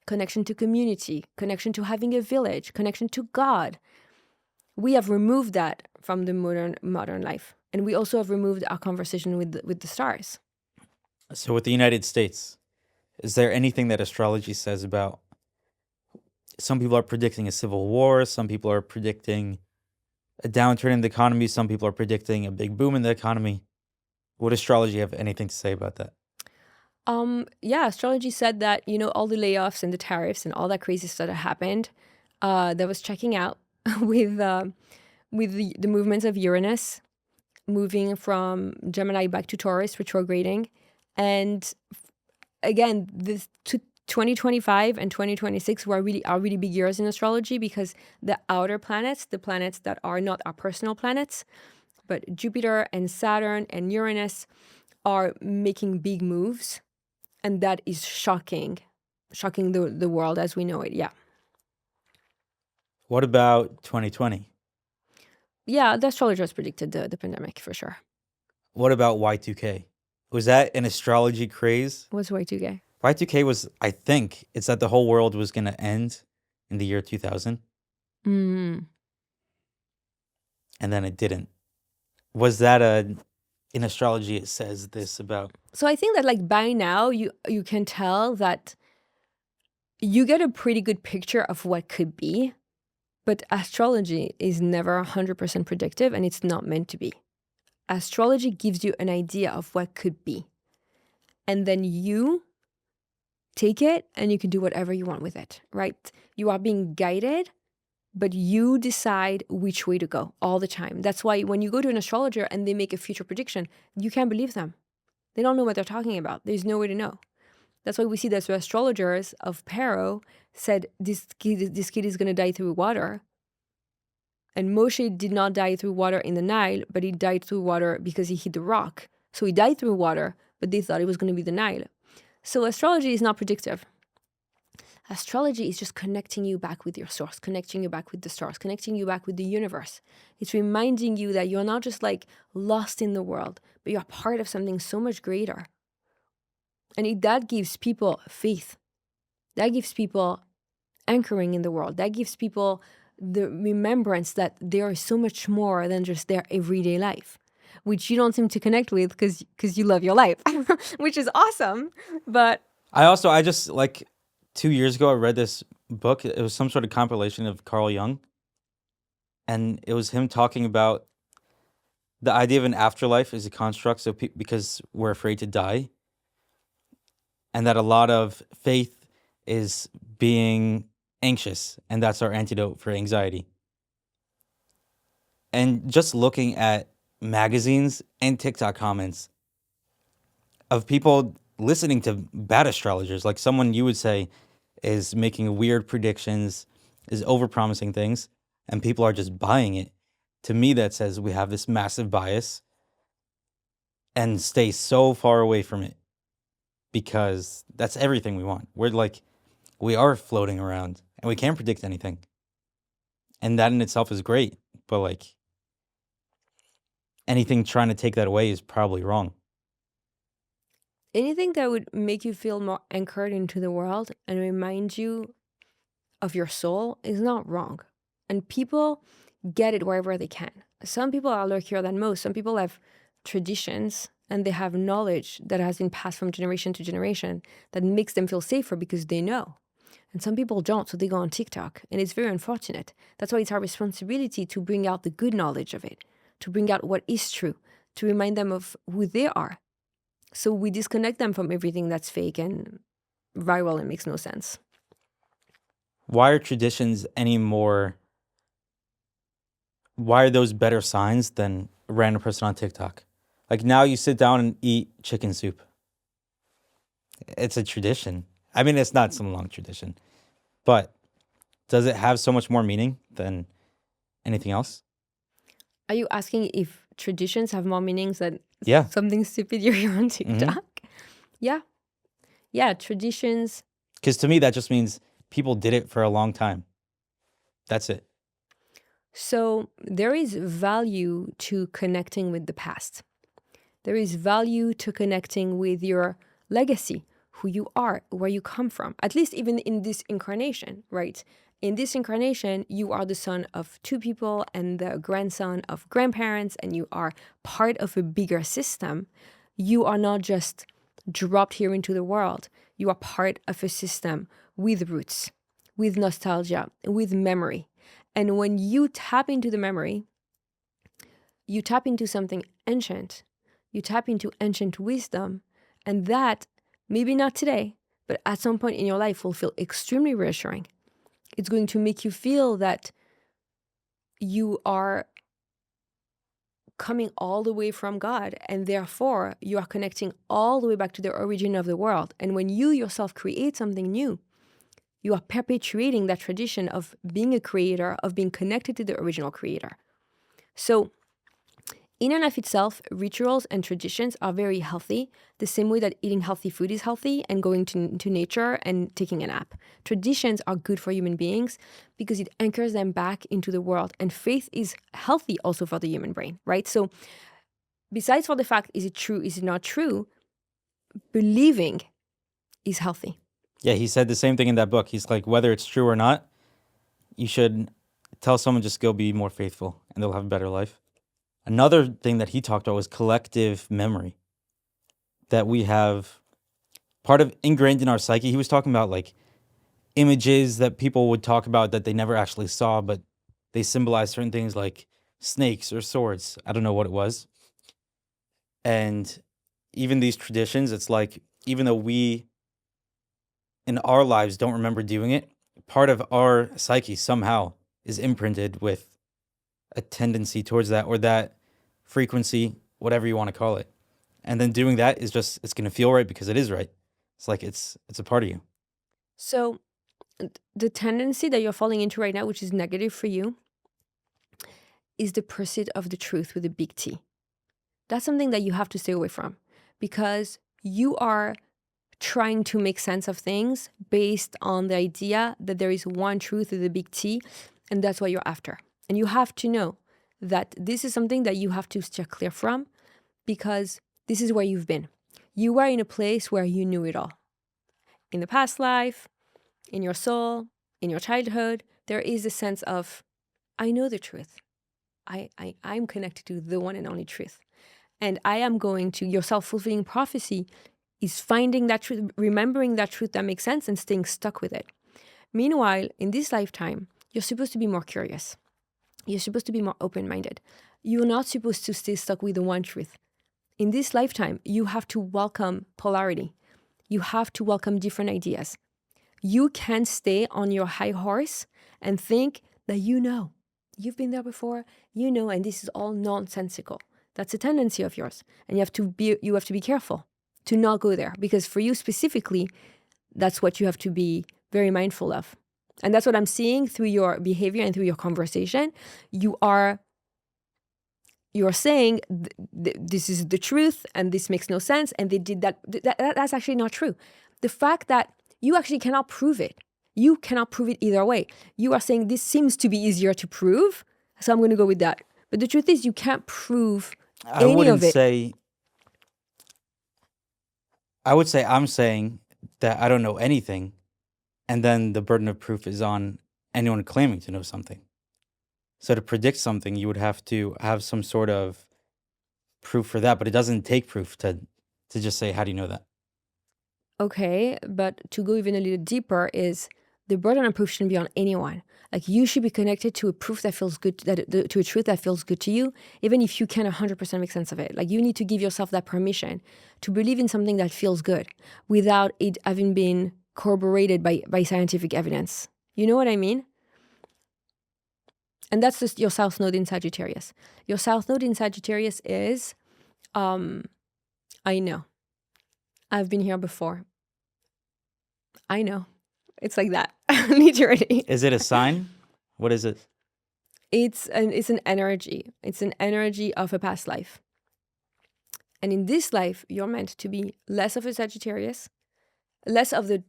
connection to community, connection to having a village, connection to God. We have removed that from the modern life. And we also have removed our conversation with the stars. So with the United States, is there anything that astrology says about, some people are predicting a civil war, some people are predicting a downturn in the economy, some people are predicting a big boom in the economy. Would astrology have anything to say about that? Yeah, astrology said that, all the layoffs and the tariffs and all that crazy stuff that happened, that was checking out with the movements of Uranus moving from Gemini back to Taurus, retrograding. And again, this 2025 and 2026 are really big years in astrology because the outer planets, the planets that are not our personal planets, but Jupiter and Saturn and Uranus are making big moves, and that is shocking the world as we know it. Yeah. What about 2020? Yeah, the astrologers predicted the pandemic for sure. What about Y2K? Was that an astrology craze? What's Y2K? Y2K was, I think, it's that the whole world was going to end in the year 2000, Mm. and then it didn't. Was that in astrology it says this about? So I think that like by now you can tell that you get a pretty good picture of what could be, but astrology is never 100% predictive, and it's not meant to be. Astrology gives you an idea of what could be, and then you take it and you can do whatever you want with it, right? You are being guided, but you decide which way to go all the time. That's why when you go to an astrologer and they make a future prediction, you can't believe them. They don't know what they're talking about. There's no way to know. That's why we see that the astrologers of Paro said this kid is going to die through water. And Moshe did not die through water in the Nile, but he died through water because he hit the rock. So he died through water, but they thought it was going to be the Nile. So astrology is not predictive. Astrology is just connecting you back with your source, connecting you back with the stars, connecting you back with the universe. It's reminding you that you're not just like lost in the world, but you're part of something so much greater. And that gives people faith. That gives people anchoring in the world. That gives people the remembrance that there is so much more than just their everyday life, which you don't seem to connect with because you love your life, which is awesome. But I just like 2 years ago, I read this book. It was some sort of compilation of Carl Jung. And it was him talking about the idea of an afterlife is a construct. So because we're afraid to die. And that a lot of faith is being anxious. And that's our antidote for anxiety. And just looking at magazines and TikTok comments of people listening to bad astrologers, like someone you would say is making weird predictions, is overpromising things, and people are just buying it. To me, that says we have this massive bias and stay so far away from it because that's everything we want. We are floating around and we can't predict anything. And that in itself is great, but like anything trying to take that away is probably wrong. anything that would make you feel more anchored into the world and remind you of your soul is not wrong. And people get it wherever they can. Some people are luckier than most. Some people have traditions and they have knowledge that has been passed from generation to generation that makes them feel safer because they know. And some people don't, so they go on TikTok. And it's very unfortunate. That's why it's our responsibility to bring out the good knowledge of it, to bring out what is true, to remind them of who they are. So we disconnect them from everything that's fake and viral and makes no sense. Why are traditions why are those better signs than a random person on TikTok? Like now you sit down and eat chicken soup. It's a tradition. I mean, it's not some long tradition, but does it have so much more meaning than anything else? Are you asking if traditions have more meanings than Yeah. something stupid you hear on TikTok? Yeah. Yeah, traditions. Because to me, that just means people did it for a long time. That's it. So there is value to connecting with the past. There is value to connecting with your legacy, who you are, where you come from, at least even in this incarnation, right? In this incarnation, you are the son of two people and the grandson of grandparents, and you are part of a bigger system. You are not just dropped here into the world. You are part of a system with roots, with nostalgia, with memory. And when you tap into the memory, you tap into something ancient. You tap into ancient wisdom. And that, maybe not today, but at some point in your life will feel extremely reassuring. It's going to make you feel that you are coming all the way from God, and therefore you are connecting all the way back to the origin of the world. And when you yourself create something new, you are perpetuating that tradition of being a creator, of being connected to the original creator. So In and of itself, rituals and traditions are very healthy, the same way that eating healthy food is healthy and going to nature and taking a nap. Traditions are good for human beings because it anchors them back into the world. And faith is healthy also for the human brain, right? So besides for the fact, is it true, is it not true, believing is healthy. Yeah, he said the same thing in that book. He's like, whether it's true or not, you should tell someone just go be more faithful and they'll have a better life. Another thing that he talked about was collective memory, that we have part of ingrained in our psyche. He was talking about like images that people would talk about that they never actually saw, but they symbolize certain things like snakes or swords. I don't know what it was. And even these traditions, it's like, even though we in our lives don't remember doing it, part of our psyche somehow is imprinted with a tendency towards that, or that frequency, whatever you want to call it. And then doing that is just, it's going to feel right because it is right. It's like it's a part of you. So the tendency that you're falling into right now, which is negative for you, is the pursuit of the truth with a big T. That's something that you have to stay away from, because you are trying to make sense of things based on the idea that there is one truth with a big T, and that's what you're after. And you have to know that this is something that you have to steer clear from, because this is where you've been. You are in a place where you knew it all. In the past life, in your soul, in your childhood, there is a sense of, I know the truth. I'm connected to the one and only truth. And I am going to, your self-fulfilling prophecy is finding that truth, remembering that truth that makes sense and staying stuck with it. Meanwhile, in this lifetime, you're supposed to be more curious. You're supposed to be more open-minded. You're not supposed to stay stuck with the one truth. In this lifetime, you have to welcome polarity. You have to welcome different ideas. You can stay on your high horse and think that you know. You've been there before, you know, and this is all nonsensical. That's a tendency of yours. And you have to be careful to not go there, because for you specifically, that's what you have to be very mindful of. And that's what I'm seeing through your behavior and through your conversation. You're saying this is the truth and this makes no sense, and they did that. That's actually not true. The fact that you actually cannot prove it. You cannot prove it either way. You are saying this seems to be easier to prove, so I'm going to go with that. But the truth is, you can't prove any of it. I would say I'm saying that I don't know anything, and then the burden of proof is on anyone claiming to know something. So to predict something, you would have to have some sort of proof for that, but it doesn't take proof to just say, how do you know that? Okay, but to go even a little deeper is the burden of proof shouldn't be on anyone. Like, you should be connected to a proof that feels good, to a truth that feels good to you, even if you can't 100% make sense of it. Like, you need to give yourself that permission to believe in something that feels good without it having been corroborated by scientific evidence. You know what I mean? And that's just your South Node in Sagittarius. Your South Node in Sagittarius is, I know. I've been here before. I know. It's like that, literally. Is it a sign? What is it? It's an energy. It's an energy of a past life. And in this life, you're meant to be less of a Sagittarius, less of the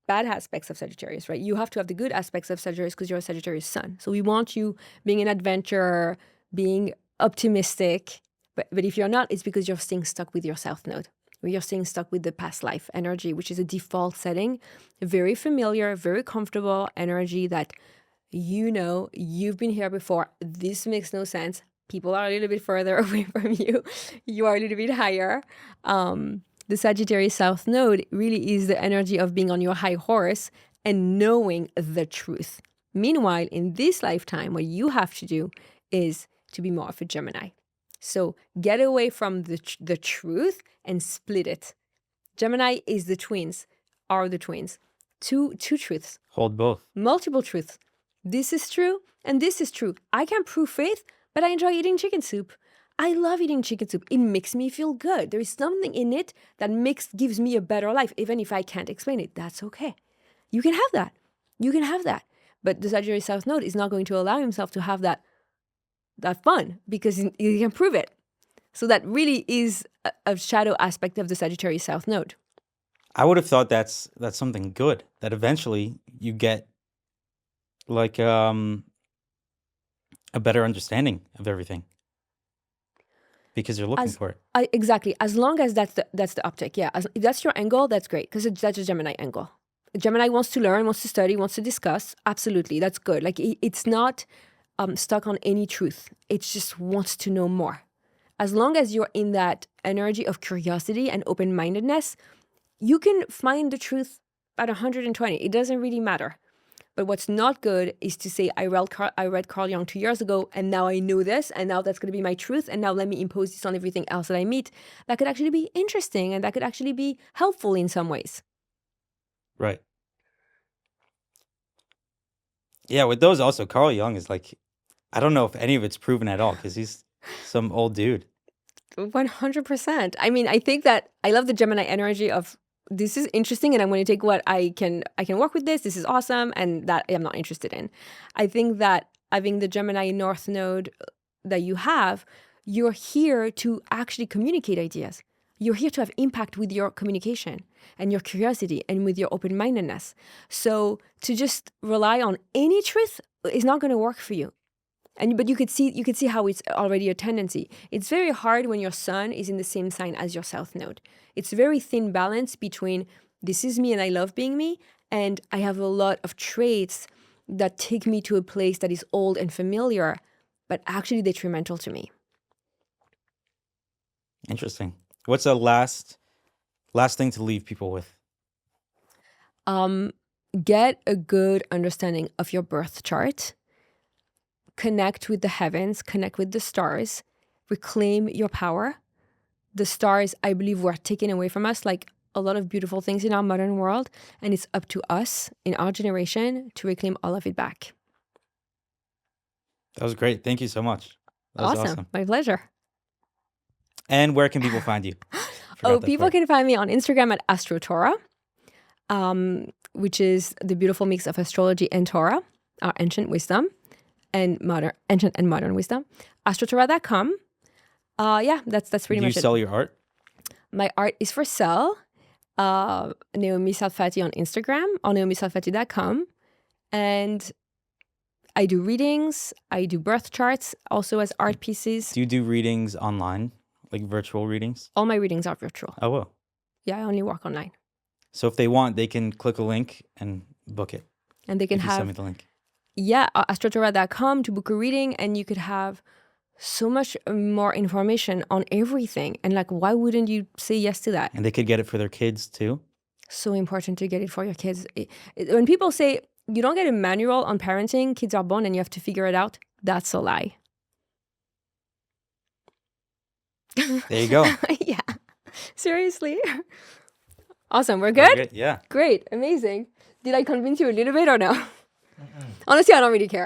bad aspects of Sagittarius, right? You have to have the good aspects of Sagittarius because you're a Sagittarius sun. So we want you being an adventurer, being optimistic. But if you're not, it's because you're staying stuck with your South Node. You're staying stuck with the past life energy, which is a default setting, very familiar, very comfortable energy that you know, you've been here before. This makes no sense. People are a little bit further away from you. You are a little bit higher. The Sagittarius South Node really is the energy of being on your high horse and knowing the truth. Meanwhile, in this lifetime, what you have to do is to be more of a Gemini. So get away from the truth and split it. Gemini is the twins, are the twins. Two truths. Hold both. Multiple truths. This is true and this is true. I can't prove faith, but I enjoy eating chicken soup. I love eating chicken soup. It makes me feel good. There is something in it that gives me a better life, even if I can't explain it. That's okay. You can have that. You can have that. But the Sagittarius South Node is not going to allow himself to have that fun because he can prove it. So that really is a shadow aspect of the Sagittarius South Node. I would have thought that's something good, that eventually you get like a better understanding of everything because you're looking for it. Exactly. As long as that's the optic. Yeah. If that's your angle, that's great because that's a Gemini angle. A Gemini wants to learn, wants to study, wants to discuss. Absolutely. That's good. Like it's not stuck on any truth. It just wants to know more. As long as you're in that energy of curiosity and open-mindedness, you can find the truth at 120. It doesn't really matter. But what's not good is to say, I read Carl Jung 2 years ago, and now I know this, and now that's going to be my truth, and now let me impose this on everything else that I meet. That could actually be interesting, and that could actually be helpful in some ways. Right. Yeah, with those also, Carl Jung is like, I don't know if any of it's proven at all because he's some old dude. 100%. I mean, I think that I love the Gemini energy of this is interesting and I'm going to take what I can work with this. This is awesome. And that I'm not interested in. I think that having the Gemini North Node that you have, you're here to actually communicate ideas. You're here to have impact with your communication and your curiosity and with your open-mindedness. So to just rely on any truth is not going to work for you. But you could see how it's already a tendency. It's very hard when your sun is in the same sign as your South Node. It's a very thin balance between this is me and I love being me, and I have a lot of traits that take me to a place that is old and familiar, but actually detrimental to me. Interesting. What's the last thing to leave people with? Get a good understanding of your birth chart. Connect with the heavens, connect with the stars, reclaim your power. The stars, I believe, were taken away from us, like a lot of beautiful things in our modern world, and it's up to us in our generation to reclaim all of it back. That was great. Thank you so much. That was awesome. My pleasure. And where can people find you? People can find me on Instagram at Astrotora, which is the beautiful mix of astrology and Torah, our ancient wisdom. Ancient and modern wisdom. Astrotora.com. That's pretty much it. Do you sell your art? My art is for sale. Naomi Salfati on Instagram, or naomisalfati.com. And I do readings. I do birth charts, also as art pieces. Do you do readings online, like virtual readings? All my readings are virtual. Oh, well. Yeah, I only work online. So if they want, they can click a link and book it. And they can send me the link. Yeah, astrotora.com to book a reading, and you could have so much more information on everything. And like, why wouldn't you say yes to that? And they could get it for their kids too. So important to get it for your kids. When people say you don't get a manual on parenting, kids are born and you have to figure it out, that's a lie. There you go. Yeah, seriously. Awesome, we're good? Yeah. Great, amazing. Did I convince you a little bit or no? Honestly, I don't really care.